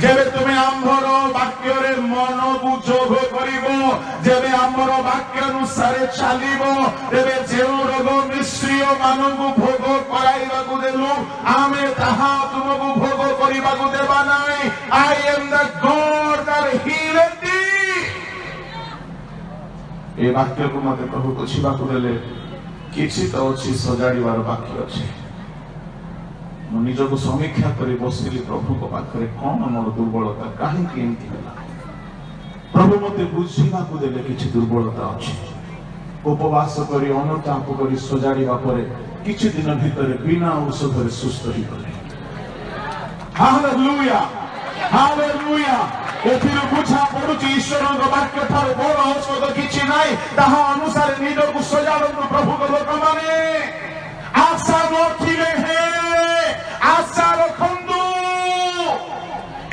जेबे तुमे आम्भर वाक्य रे मन बुझोग करिवो जेबे आम्भर वाक्य अनुसार चालिवो तेबे जेउ रोग मिश्रिय मानकु भोग कराइबाकु देलु आमे ताहा तुमकु भोग करिबाकु देबा नाही I am the God that healeth thee ए वाक्य को मते प्रभु बुझिबाकु देले किछि तो अछि सजाड़ीबार बाकी अछि मु निजको समीक्षा करी बसिली प्रभु को पाखरे कोन मोर दुर्बलता काहे कि एमति होला प्रभु मते बुझिबाकु देले किछि दुर्बलता अछि उपवास करी अनुताप करी सजाड़ीबा परे किछि दिन भितरे बिना औषधरे सुस्त ही गले हालेलुया हालेलुया एथिर बुझा पडुची ईश्वरଙ୍କ वाक्य ठाରୁ ବଡ଼ ଔଷଧ କିଛି ନାହିଁ ତାହା ଅନୁସାରେ ନିଜକୁ ସଜାଡ଼ନ୍ତୁ ପ୍ରଭୁଙ୍କ ଲୋକମାନେ ଆଶା ନଥିଲେ ହେ ଆଶା ରଖନ୍ତୁ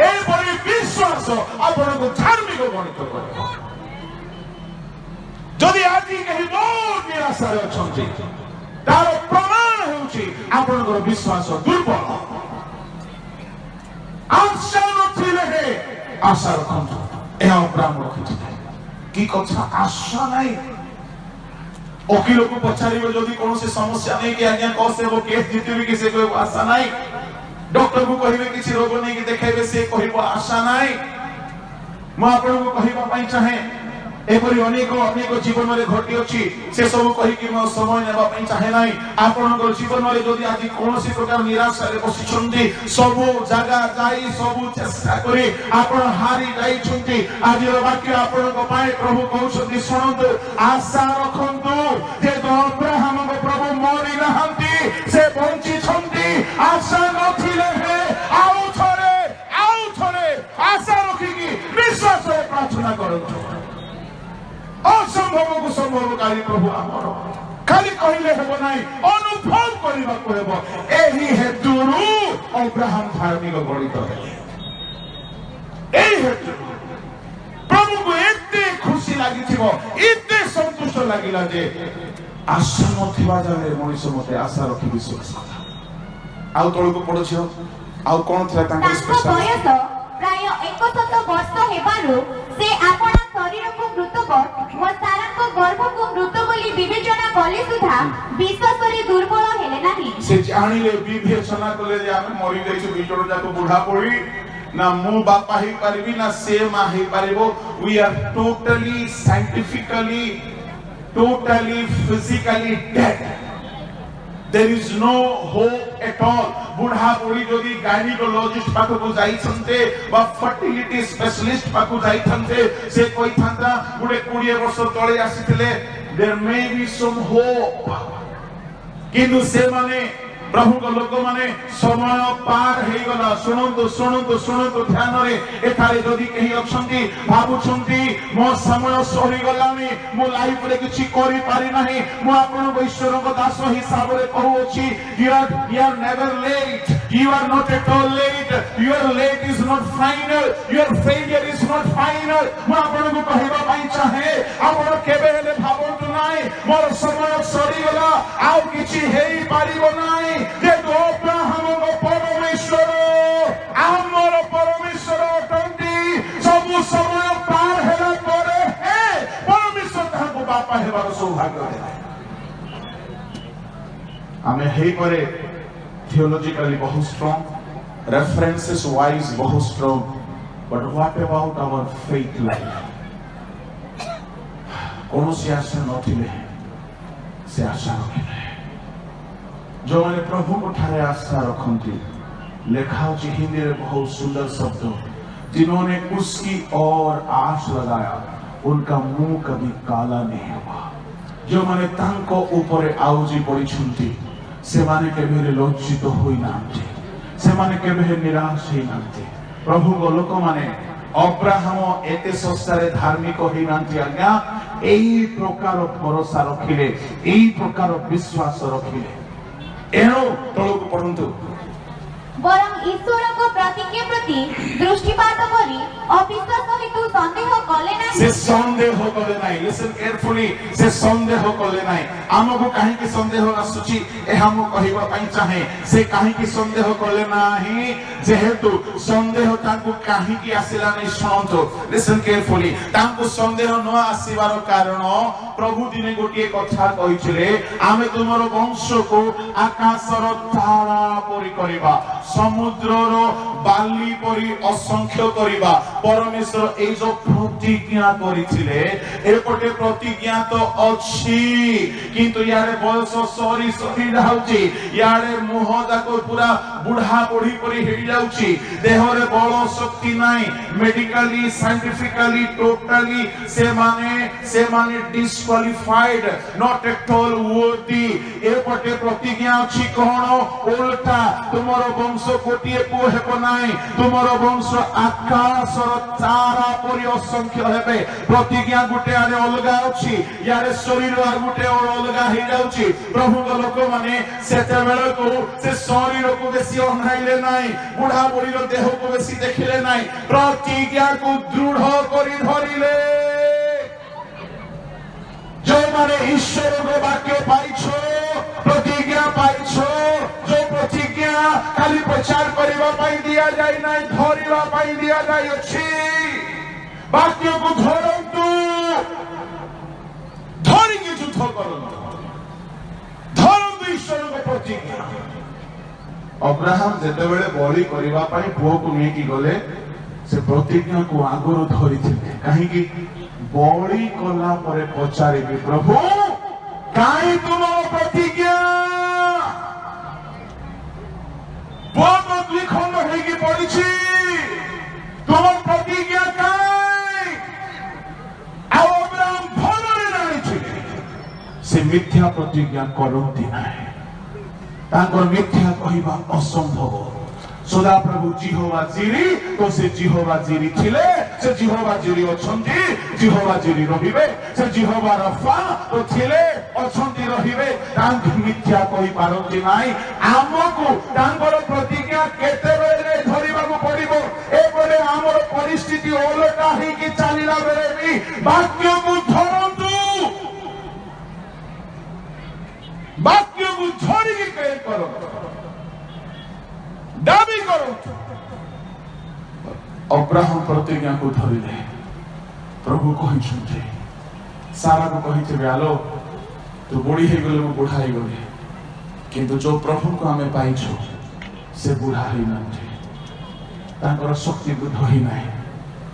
ଏପରି ବିଶ୍ୱାସ ଆପଣଙ୍କୁ ଧାର୍ମିକ ଗଣିତ କରିବ ଯଦି ଆଜି କେହି ବହୁତ ନିରାଶାରେ ଅଛନ୍ତି ତାର ପ୍ରମାଣ ହେଉଛି ଆପଣଙ୍କର ବିଶ୍ୱାସ ଦୁର୍ବଳ ଆଶା ନଥିଲେ ହେ आशा रखନ୍ତୁ ଏହା ବ୍ରାହ୍ମଣ ରଖିଥିଲେ କି କଥା ଆଶା ନାହିଁ ଓକିଲକୁ ପଚାରିବ ଯଦି କୌଣସି ସମସ୍ୟା ନାହିଁ କି ଆଜ୍ଞା କସ ହେବ କେସ୍ ଜିତିବି କି ସେ କହିବ ଆଶା ନାହିଁ ଡକ୍ଟରକୁ କହିବେ କିଛି ରୋଗ ନେଇକି ଦେଖାଇବେ ସେ କହିବ ଆଶା ନାହିଁ ମୁଁ ଆପଣଙ୍କୁ କହିବା ପାଇଁ ଚାହେଁ एपरी अनेक अनेक जीवन में घटी अछि से सब कहि कि म समय नेबा पई चाहे नाही आपनकर जीवन में जदी आज कोनोसी प्रकार निराशा रे बसिछन्ती सब जगह जाई सब चेष्टा करी आपन हारी जाई छन्ती आज रो वाक्य आपनको पाए प्रभु कहउछन्ती सुनंतु आशा रखंतु जे अब्राहम को प्रभु मरि नहंती से बंची छन्ती आशा नथिले हे आउ थरे आशा रखी कि विश्वास रे प्रार्थना करंतु असंभव को संभवकारी प्रभु आमर खाली कहले हेबो नाही अनुभव करिबा को हेबो एही हेतुरु अब्राहम धार्मिक गणित हेले एही हेतु प्रभु को एते खुशी लागि थिबो एते संतुष्ट लागिला जे आशा नथिबा जाने मनुष्य मते आशा रखि विश्वास करा आउ तळको पडो छियो आउ कोन थिला तांकर स्पेशल बयस प्राय 100 वर्ष हेबारु से आपन शरीर को मृतक व सारा को गर्भ को मृत बोली विवेचना कले सुधा विश्वास रे दुर्बल हेले नाही से जानिले विवेचना कले जे आमे मरि जाइछु बिचोड़ जाको बुढ़ा पड़ी ना मु बापा ही परबी ना से मा ही परबो we are totally scientifically totally physically dead There is no hope at all. बुढ़ा बुढ़ी जदि गायनिकोलॉजिस्ट पाखको जाई छन्ते बा फर्टिलिटी स्पेशलिस्ट पाखको जाई छन्ते से कोई थांदा गुडे 20 वर्ष तळे आसीथिले there may be some hope किनु से माने प्रभु को लोक माने समय पार हे गला सुनंतु सुनंतु सुनंतु ध्यान रे एथारे जदि केही अछंती भाबु छंती मो समय सही गलानी मो लाइफ रे किछि करि पारि नाही मो आपन ईश्वर को दास हिसाब रे कहू अछि you are never late you are not at all late your late is not final your failure is not final मो आपन को कहबा पई चाहे आपन केबे हेले भाबंतु नाही मोर समय सही गला आउ किछि हेई पारिबो नाही जे अब्राहम को परमेश्वर आमर परमेश्वर अटंती सब समय पार हेला परे हे परमेश्वर ताको बापा हेबार सौभाग्य देला आमे हेई परे थियोलॉजिकली बहुत स्ट्रांग रेफरेंसेस वाइज बहुत strong but what about our faith life कौन सी आशा नथिले से आशा रखिले जो मैंने प्रभु को ठारे आशा रखती लिखा हिंदी में बहुत सुंदर शब्द जिन्होंने उसकी और आश लगाया उनका मुंह कभी काला नहीं हुआ जो मैंने तांको ऊपर आउजी पड़ी छुंती से माने के मेरे लज्जित होई नांती से माने केबे निराश ही नांती प्रभु को लोक माने अब्राहम एते सस्तारे धार्मिक ही नांती आज्ञा एई प्रकार भरोसा रखिले एई प्रकार विश्वास रखिले एनो तळକୁ पढंतु बरं ईश्वरको प्रतिज्ञा प्रति दृष्टिपात करी अविश्वास हेतु संदेह कले नाही से संदेह कले नाही लिसन केयरफुली से संदेह कले नाही हमको काहे की संदेह आसुची ए हम कहिबा पई चाहे से काहे की संदेह कले नाही जेहेतु संदेह तांको काहे की आसिला नै सुनतो लिसन केयरफुली तांको संदेह न आसीबार कारण प्रभु दिने गोटिए कथा कहिथिले आमे तुमरो वंश को आकाशर तारा परि करिबा समुद्रर बाली परि असंख्य करिबा परमेश्वर ए जो प्रतिज्ञा करिथिले एपटे प्रतिज्ञा तो अछि किंतु यारे बयस सरी सरी जाउची यारे मुह जाको पूरा बुढ़ा बुढ़ी परि हेइ जाउची देहरे बल शक्ति नाही मेडिकली साइंटिफिकली टोटली से माने डिस्क्वालिफाइड नॉट एट ऑल वर्दी एपटे प्रतिज्ञा अछि कोन उल्टा तुमरो वंश गोटिए पुओ हेबो नाही तुमरो वंश आकाशर तारा परि असंख्य हेबे प्रतिज्ञा गुटे आरे अलगा अछि यारे शरीर आर गुटे और अलगा हे जाउछि प्रभु को लोक माने सेते बेले को से शरीर को बेसी अनाइले नाही बुढ़ा बुढ़ी रो देह को बेसी देखिले नाही प्रतिज्ञा को दृढ़ करी धरिले जो माने ईश्वर को वाक्य पाइछो प्रतिज्ञा पाइछो जो प्रतिज्ञा खाली प्रचार करबा पई दिया जाय नाही धरिबा पई दिया जाय अछि वाक्य को धरंतु धरि के युद्ध करंतु धरंतु ईश्वर को प्रतिज्ञा अब्राहम जेते बेले बलि करबा पई पुओ को नै की गले से प्रतिज्ञा को आगरो धरिथिले काहे की बलि कला परे पचारिबे प्रभु काई तुम प्रतिज्ञा बहुत लिखन होगी पड़ी तुम प्रतिज्ञा काई अब्राहम भलरे जानी से मिथ्या प्रतिज्ञा करती नाही तांकर मिथ्या कहिबा असंभव सदा प्रभु जिहोवा जिरी तो से जिहोवा जिरी थिले से जिहोवा जिरी अछंती जिहोवा जिरी रहिबे से जिहोवा रफा तो थिले अछंती रहिबे तांक मिथ्या कहि पारंती नाही आमको तांकर प्रतिज्ञा केते बेले धरिबा को पड़िबो ए बोले हमर परिस्थिति ओलटा ही कि चालिला बेले भी वाक्य को धरंतु वाक्य को धरि के कहे करो दाबी करो अब्राहम प्रतिज्ञा को धरिले प्रभु कहिछन्ते सारा को कहिथे आलो तो बुढ़ी हे गले मु बुढ़ा हे गले किंतु जो प्रभु को हमें पाइछो से बुढ़ा हे नथे तांकर शक्ति बुध ही नाही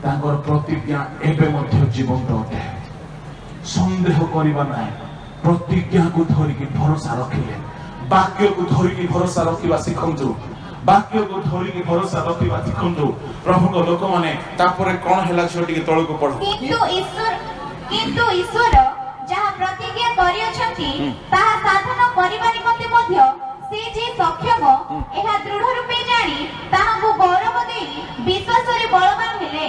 तांकर प्रतिज्ञा एबे मध्य जीवन अटे संदेह करिबा नाही प्रतिज्ञा को धरि के भरोसा रखिले वाक्य को धरि के भरोसा रखिबा सिखंतु वाक्य को धरि के भरोसा रखिबा सिखंतु प्रभु को लोक माने तापरे कोन हेला छ टिके तळ को पढो किंतु ईश्वर जहा प्रतिज्ञा करि अछंती ताहा साधन करिबा निमंते मध्य से जे सक्षम एहा दृढ़ रूपे जानी ताहा को गौरव देई विश्वास रे बलवान हेले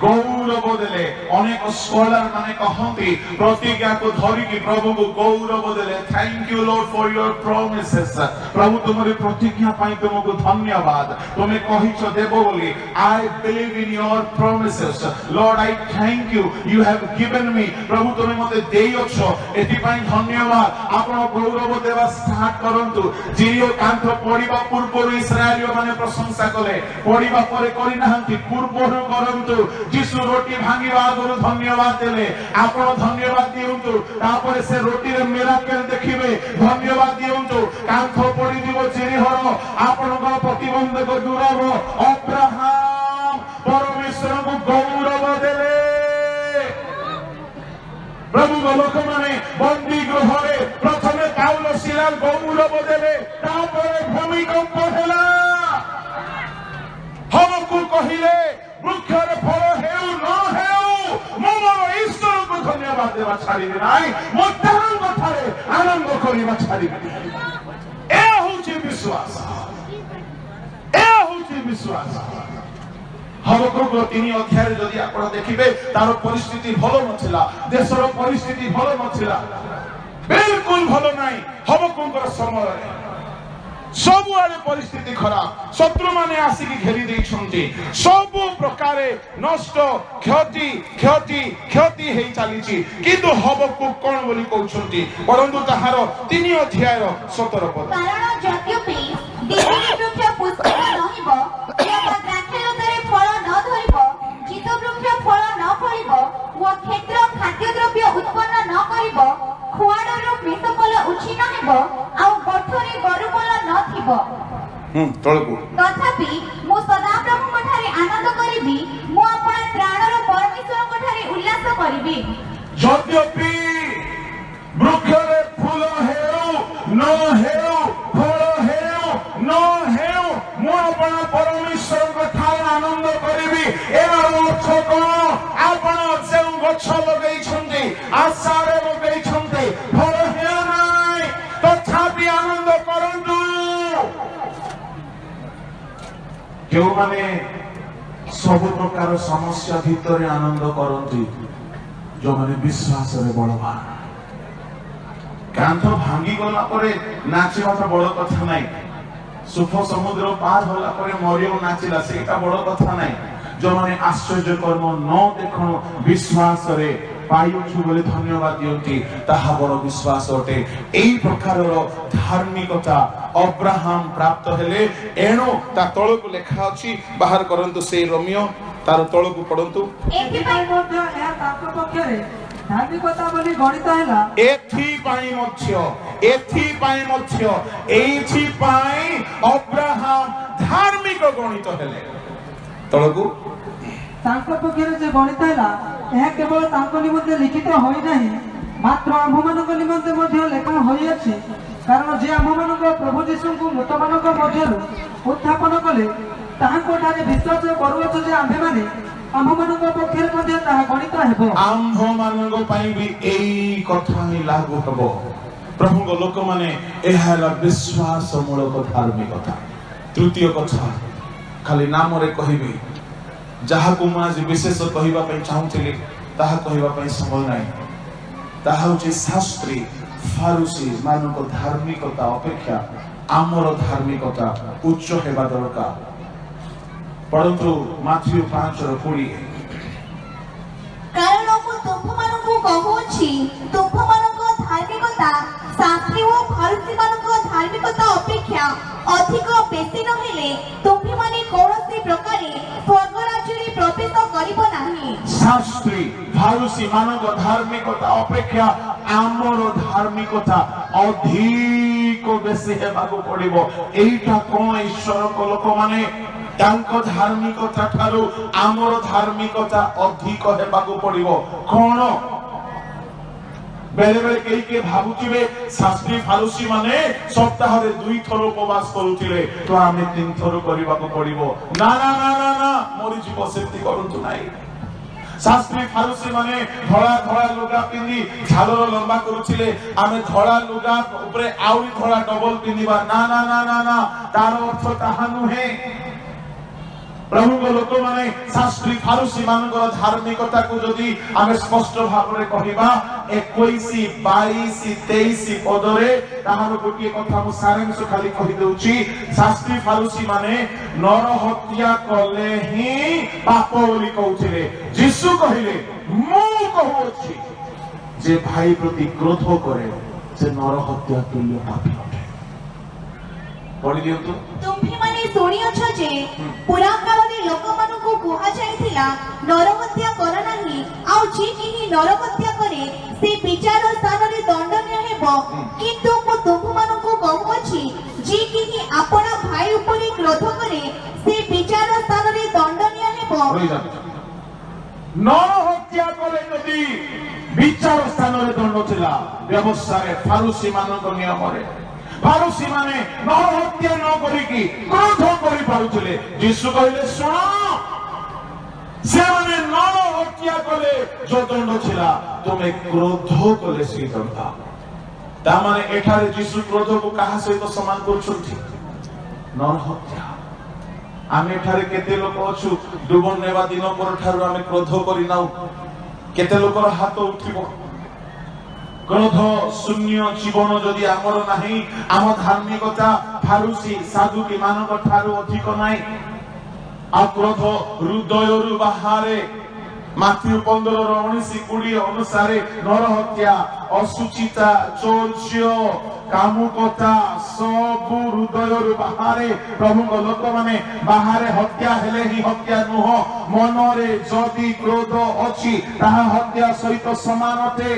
गौरव देले अनेक स्कॉलर माने कहंती प्रतिज्ञा को धरि के प्रभु को गौरव देले thank you Lord for your promises प्रभु तुम्हारी प्रतिज्ञा पाई तुमको धन्यवाद तुम्हें कहिछो देबो बोली I believe in your promises Lord I thank you you have given me प्रभु तुम्हें मते देई अछो एति पाई धन्यवाद आपण गौरव देवा स्टार्ट करंतु जियो कांथ पडिबा पूर्व इस्राएलियो माने प्रशंसा कले पडिबा परे करि नाहंती पूर्व करंतु जिसु रोटी भांगीबा आगरु धन्यवाद देले आपण धन्यवाद दियंतु तापरे से रोटी रे मिराकल देखिबे धन्यवाद दियंतु कांथ पडि दिबो चिरिहर आपणक प्रतिबंधक दूर हो अब्राहम परमेश्वर को गौरव देले प्रभु लोक माने बंदी गृह प्रथमे पाउल शिला गौरव देले तापरे भूमिकंप हेला हमको कहिले वृक्षर फल हेउ न हेउ मोर ईश्वर को धन्यवाद देवा छाड़िबे नाही मोतान कथारे आनंद करिबा छाड़िबे ए होछि विश्वास হচ্ছে বিশ্বাস। হবকুক 3 অধ্যায়ে যদি ଆପଣ ଦେଖିବେ ତାର ପରିସ୍ଥିତି ଭଲ ନଥିଲା, ଦେଶର ପରିସ୍ଥିତି ଭଲ ନଥିଲା, ବିଲକୁଲ ଭଲ ନାହିଁ। ହବକୁକର ସମୟରେ ସବୁଆଡେ ପରିସ୍ଥିତି ଖରାପ, ଶତ୍ରୁମାନେ ଆସିକି ଘେରି ଦେଇଛନ୍ତି, ସବୁ ପ୍ରକାରେ ନଷ୍ଟ କ୍ଷତି କ୍ଷତି କ୍ଷତି ହେଇ ଚାଲିଛି। କିନ୍ତୁ ହବକୁକ କଣ ବୋଲି କହୁଛନ୍ତି, ପରନ୍ତୁ ତାହାର 3 ଅଧ୍ୟାୟର 17 ପଦ। କାରଣ ଯଦ୍ୟପି ଦିବନି ବୃକ୍ଷ ପୁଷ୍ପିତ ନହେବ, କିମ୍ବା ଦ୍ରାକ୍ଷାଲତାରେ ଫଳ ନ ଧରିବ, ଚିତ ବୃକ୍ଷ ଫଳ ନ ଫଳିବ ଓ କ୍ଷେତ୍ର ଖାଦ୍ୟଦ୍ରବ୍ୟ ଉତ୍ପନ୍ନ ନ କରିବ, ଖୁଆଡ଼ରୁ ବିଷଫଳ ଉଚ୍ଛିନ୍ନ ହେବ, ଆଉ ଗୋଠରେ ଗରୁପଲ ନଥିବ, ତଳକୁ ତଥାପି ମୁଁ ସଦାପ୍ରଭୁଙ୍କ ଠାରେ ଆନନ୍ଦ କରିବି, ମୁଁ ଆପଣ ତ୍ରାଣର ପରମେଶ୍ୱରଙ୍କ ଠାରେ ଉଲ୍ଲାସ କରିବି। ଯଦ୍ୟପି ବୃକ୍ଷରେ ଫୁଲ ହେଉ ନ ହେଉ, ଫଳ ହେଉ ନ ହେଉ, ମୁଁ ଆପଣ ପରମେଶ୍ୱରଙ୍କ ଠାରେ ଆନନ୍ଦ କରିବି। ଏହାର ଅର୍ଥ କଣ? ଆପଣ ଯେଉଁ ଗଛ ଲଗେଇଛନ୍ତି, ଆଶାରେ ଲଗେଇଛନ୍ତି, ଫଳ ହେଉ ନାହିଁ, ତଥାପି ଆନନ୍ଦ କରନ୍ତୁ। ଯେଉଁମାନେ ସବୁ ପ୍ରକାର ସମସ୍ୟା ଭିତରେ ଆନନ୍ଦ କରନ୍ତି, ଯେଉଁମାନେ ବିଶ୍ୱାସରେ ବଳବାନ। କାନ୍ଥ ଭାଙ୍ଗି ଗଲା ପରେ ନାଚିବାଟା ବଡ କଥା ନାହିଁ, ସୁଖ ସମୁଦ୍ର ପାର ହେଲା ପରେ ମରିୟମ ନାଚିଲା, ସେଇଟା ବଡ କଥା ନାହିଁ। ଯେଉଁମାନେ ଆଶ୍ଚର୍ଯ୍ୟ କର୍ମ ନ ଦେଖୁଣୁ ବିଶ୍ୱାସରେ ପାଇଛୁ ବୋଲି ଧନ୍ୟବାଦ ଦିଅନ୍ତି, ତାହା ବଡ ବିଶ୍ୱାସ ଅଟେ। ଏହି ପ୍ରକାରର ଧାର୍ମିକତା ଅବ୍ରାହମ ପ୍ରାପ୍ତ ହେଲେ। ଏଣୁ ତା ତଳକୁ ଲେଖା ଅଛି, ବାହାର କରନ୍ତୁ ସେଇ ରୋମିଓ, ତାର ତଳକୁ ପଢନ୍ତୁ। ଏଥିପାଇଁ ମଧ୍ୟ ଏହା ତାଙ୍କ ପକ୍ଷରେ ଧାର୍ମିକତା ବୋଲି ଗଣିତ ହେଲା। ଏଥିପାଇଁ ମଧ୍ୟ ଏଇଥିପାଇଁ ଅବ୍ରାହମ ଧାର୍ମିକ ଗଣିତ ହେଲେ। ତଳକୁ ତାଙ୍କ ପକ୍ଷରେ ଯେ ଗଣିତ ହେଲା, ଏହା କେବଳ ତାଙ୍କ ନିମନ୍ତେ ଲିଖିତ ହୋଇନାହିଁ, ମାତ୍ର ଆମ୍ଭମାନଙ୍କ ନିମନ୍ତେ ମଧ୍ୟ ଲେଖା ହୋଇଅଛି। କାରଣ ଯେ ଆମ୍ଭମାନଙ୍କ ପ୍ରଭୁ ଯୀଶୁଙ୍କୁ ମୃତମାନଙ୍କ ମଧ୍ୟରୁ ଉତ୍ଥାପନ କଲେ, ତାହାଙ୍କ ଠାରେ ବିଶ୍ୱାସ କରୁଅଛୁ ଯେ ଆମ୍ଭେମାନେ ଆମ୍ଭମାନଙ୍କ ପକ୍ଷରେ ମଧ୍ୟ ତାହା ଗଣିତ ହେବ। ଆମ୍ଭମାନଙ୍କ ପାଇଁ ବି ଏଇ କଥା ହିଁ ଲାଗୁ ହେବ। ପ୍ରଭୁଙ୍କ ଲୋକମାନେ, ଏହା ହେଲା ବିଶ୍ୱାସ ମୂଳକ ଧାର୍ମିକତା। ତୃତୀୟ କଥା, ଖାଲି ନାମରେ କହିବି, ଯାହାକୁ ମୁଁ ଆଜି ବିଶେଷ କହିବା ପାଇଁ ଚାହୁଁଥିଲି ତାହା କହିବା ପାଇଁ ସମୟ ନାହିଁ। ତାହା ହେଉଛି ଶାସ୍ତ୍ରୀ ଫାରୁସୀ ମାନଙ୍କ ଧାର୍ମିକତା ଅପେକ୍ଷା ଆମର ଧାର୍ମିକତା ଉଚ୍ଚ ହେବା ଦରକାର। ପରନ୍ତୁ ମାଥିଉ 5:20, କାରଣ ମୁଁ ତୁମ୍ଭମାନଙ୍କୁ କହୁଅଛି, ତୁମ୍ଭମାନଙ୍କ ଧାର୍ମିକତା ଶାସ୍ତ୍ରୀ ଓ ଫରିସୀମାନଙ୍କ ଧାର୍ମିକତା ଅପେକ୍ଷା ଅଧିକ ବେଶୀ ନହେଲେ ତୁମ୍ଭେମାନେ କୌଣସି ପ୍ରକାରେ ସ୍ୱର୍ଗ ରାଜ୍ୟରେ ପ୍ରବେଶ କରିବ ନାହିଁ। ଶାସ୍ତ୍ରୀ ଫାରୁସୀ ମାନଙ୍କ ଧାର୍ମିକତା ଅପେକ୍ଷା ଆମର ଧାର୍ମିକତା ଅଧିକ ବେଶୀ ହେବାକୁ ପଡିବ। ଏଇଟା କଣ? ଈଶ୍ୱରଙ୍କ ଲୋକମାନେ ତାଙ୍କ ଧାର୍ମିକତା ଠାରୁ ଆମର ଧାର୍ମିକତା ଅଧିକ ହେବାକୁ ପଡିବ। କଣ? ବେଳେ ବେଳେ କେହି ଭାବୁଥିବେ ଶାସ୍ତ୍ରୀ ଫାରୁସୀ ମାନେ ସପ୍ତାହରେ 2 ଥର ଉପବାସ କରୁଥିଲେ, ତ ଆମେ 3 ଥର କରିବାକୁ ପଡିବ। ନା ନା ନା ନା ନା, ମରିଯିବ, ସେମିତି କରନ୍ତୁ ନାହିଁ। ଶାସ୍ତ୍ରୀ ଫାରୁସୀ ମାନେ ଧଳା ଧଳା ଲୁଗା ପିନ୍ଧି ଝାଲର ଲମ୍ବା କରୁଥିଲେ, ଆମେ ଧଳା ଲୁଗା ଉପରେ ଆହୁରି ଧଳା ଡବଲ ପିନ୍ଧିବା। ନା ନା ନା ନା ନା, ତାର ଅର୍ଥ ତାହା ନୁହେଁ। ପ୍ରଭୁଙ୍କ ଲୋକମାନେ ଶାସ୍ତ୍ରୀ ଫାରୁସୀ ମାନଙ୍କର ଧାର୍ମିକତାକୁ ଯଦି ଆମେ ସ୍ପଷ୍ଟ ଭାବରେ କହିବା 21, 22, 23 ପଦରେ, ତାହାର ଗୋଟିଏ କଥା ମୁଁ ସାରାଂଶ ଖାଲି କହିଦେଉଛି। ଶାସ୍ତ୍ରୀ ଫାରୁସୀ ମାନେ ନର ହତ୍ୟା କଲେ ହିଁ ପାପ ବୋଲି କହୁଥିଲେ। ଯୀଶୁ କହିଲେ, ମୁଁ କହୁଅଛି ଯେ ଭାଇ ପ୍ରତି କ୍ରୋଧ କରେ ସେ ନର ହତ୍ୟା ତୁଲ୍ୟ ପାପୀ ଅଟେ। ପଢି ଦିଅନ୍ତୁ। ତୁମ୍ଭେମାନେ ଶୁଣିଅଛ ଯେ ପୁରା କାଳରେ ଲୋକମାନଙ୍କୁ କୁହାଯାଇଥିଲା, ନରହତ୍ୟା କର ନାହିଁ, ଆଉ ଯେ କେହି ନରହତ୍ୟା କରେ ସେ ବିଚାର ସ୍ଥାନରେ ଦଣ୍ଡନୀୟ ହେବ। କିନ୍ତୁ ମୁଁ ତୁମ୍ଭମାନଙ୍କୁ କହୁଅଛି, ଯେ କେହି ଆପଣା ଭାଇ ଉପରେ କ୍ରୋଧ କରେ ସେ ବିଚାର ସ୍ଥାନରେ ଦଣ୍ଡନୀୟ ହେବ। ନର ହତ୍ୟା କଲେ ଯଦି ବିଚାର ସ୍ଥାନରେ ଦଣ୍ଡ ଥିଲା, ବ୍ୟବସ୍ଥାରେ ଫାରୁସୀ ମାନଙ୍କ ନିୟମରେ ଫାରୁସୀ ମାନେ ନର ହତ୍ୟା ନ କରିକି କ୍ରୋଧ କରିପାରୁଥିଲେ। ଯୀଶୁ କହିଲେ, ଶୁଣ, ସେମାନେ ନର ହତ୍ୟା କଲେ ଯୋଉ ଦଣ୍ଡ ଥିଲା, ତୁମେ କ୍ରୋଧ କଲେ ସେ ଦଣ୍ଡ। ତାମାନେ ଏଠାରେ ଯୀଶୁ କ୍ରୋଧକୁ କାହା ସହିତ ସମାନ କରୁଛନ୍ତି? ନର ହତ୍ୟା। आमे एठारे केते लोक अछु डुबन नेबा दिन पर ठारु आमे क्रोध करि नाउ केते लोकर हाथ उठिबो क्रोध शून्य जीवन जदि आमर नाही आम धार्मिकता फारुसी साधुकी मानक ठारु अधिक नाही आ क्रोध हृदयरु बाहारे माथ्यू 15:19-20 अनुसार नरहत्या असुचिता चौर्य कामुकता सब हृदयरु बाहारे प्रभु लोक माने बाहारे हत्या हेले ही हत्या नुह मनरे जदि क्रोध अछि ताहा हत्या सहित समान अटे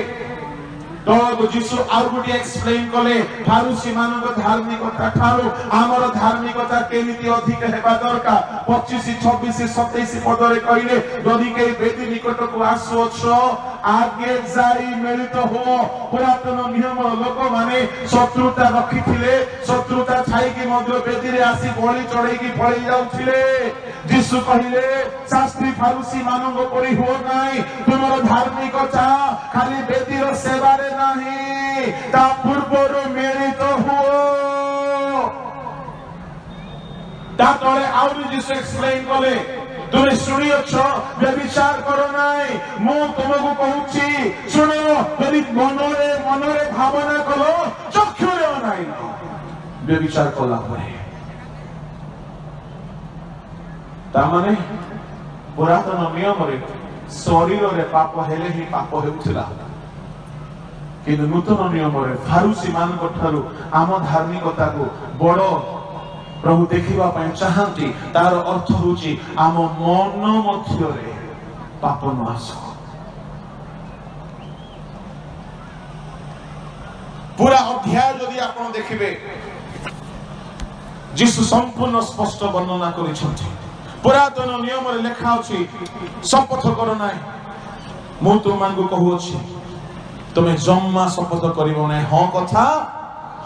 तो जीसु आउ गुडी एक्सप्लेन कले फारुसी मानक धार्मिकता ठारू आमर धार्मिकता केमिति अधिक हेबा दरकार 25 26 27 पदरे कहिले जदि के वेदी निकट को आसुछ आगे जाई मिलित हो पुरातन नियम लोक माने शत्रुता रखिथिले शत्रुता छाई की मध्य वेदी रे आसी बळी चढ़ई की पळई जाउथिले जीसु कहिले शास्त्री फारुसी मानक परि हो नाही तुमर धार्मिकता खाली वेदी रो सेवा रे नहीं ता पूर्वर मिलित हो ता तळे आउरी जीसु एक्सप्लेन कले तुमे सुनियछ व्यभिचार करो नाही मु तुमको कहूची सुनो यदि मनरे भावना कलो चक्षुरे नाही व्यभिचार कला परे ता माने पुरातन नियम रे शरीर रे पाप हेले ही पाप हेउथिला किंतु नूतन नियम रे फारुसी मानक ठारू आम धार्मिकता को बड़ प्रभु देखिबा पय चाहंती तार अर्थ होची आम मन मध्य रे पाप नाश पूरा अध्याय जदि आपण देखिबे जीसु संपूर्ण स्पष्ट वर्णना करिसथि पुरातन नियम रे लेखा अछि शपथ करो नाही मु तुमान को कहू अछि तुमे जम्मा शपथ करिवो नाही हां कथा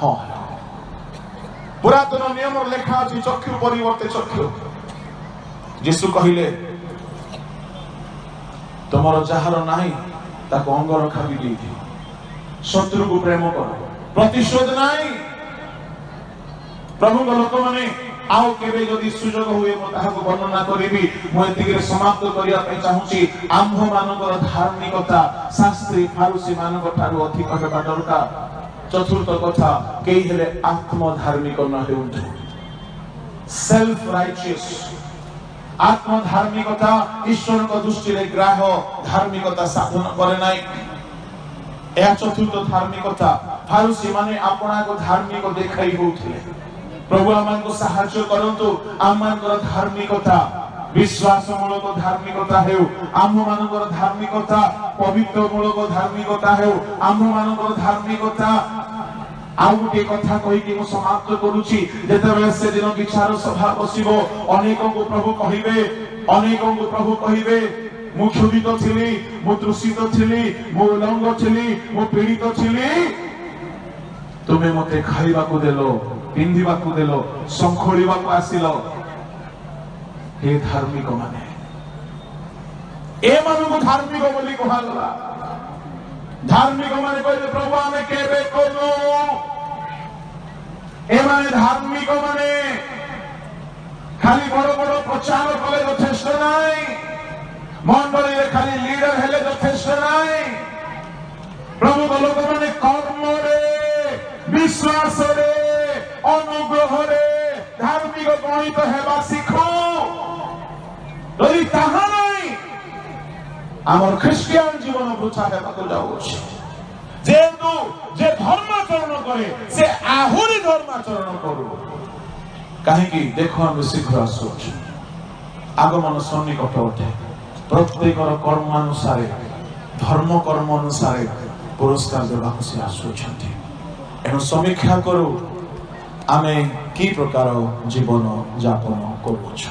हां पुरातन नियम लेखा अछि चक्षु परिवर्ते चक्षु जीसु कहिले तुमरो जहार नाही ताको अंग रखा भी दी शत्रु को प्रेम करो प्रतिशोध नाही प्रभु लोक माने आउ केबे जदि सुजोग हुए म ताहाको वर्णना करिबी म एतिके समाप्त करिया पय चाहूची आम्भ मानकर धार्मिकता शास्त्री फारुसी मानक ठारू अधिक हेबा दरकार चतुर्थ कथा केही हेले आत्म धार्मिक न हेउंतु सेल्फ राइचियस आत्म धार्मिकता ईश्वर को दृष्टि रे ग्राह्य धार्मिकता साधन करे नाही ए चतुर्थ धार्मिकता फारुसी माने आपना को धार्मिक देखाई होउथिले प्रभु आमान को सहायता करंतु आमान को धार्मिकता विश्वास मूलक धार्मिकता हेउ आम मानकर धार्मिकता पवित्र मूलक धार्मिकता हेउ आम मानकर धार्मिकता आउ गोटे कथा कहि कि मु समाप्त करूची जेतेबेले से दिन विचार सभा बसिबो अनेकों को प्रभु कहिबे मु क्षुधित थिली मु तृषित थिली मु उलंग थिली मु पीड़ित थिली तुमे मते खाइबा को देलो पिंधिबा को देलो संखोलिबा को आसिलो हे धार्मिक माने ए मानु को धार्मिक बोली कहला धार्मिक माने कहले प्रभु आमे केबे कोनो ए माने धार्मिक माने खाली बड़ बड़ प्रचार कले यथेष्ट नाही मंडली रे खाली लीडर हेले यथेष्ट नाही प्रभु को लोक माने कर्म रे विश्वास रे अनुग्रह रे धार्मिक गणित हेबा सिखो यदि ताहा नाही आमर ख्रिस्टियन जीवन वृथा हेबाको जाउछि जेतु जे धर्माचरण करे से आहुरी धर्माचरण करू काहे कि देखो हम शीघ्र आसुछि आगमन सन्निकट अटे प्रत्येकर कर्मानुसारे धर्म कर्म अनुसारे पुरस्कार देबाको से आसुछन्ति एनु समीक्षा करू आमे की प्रकार जीवन यापन करूछ।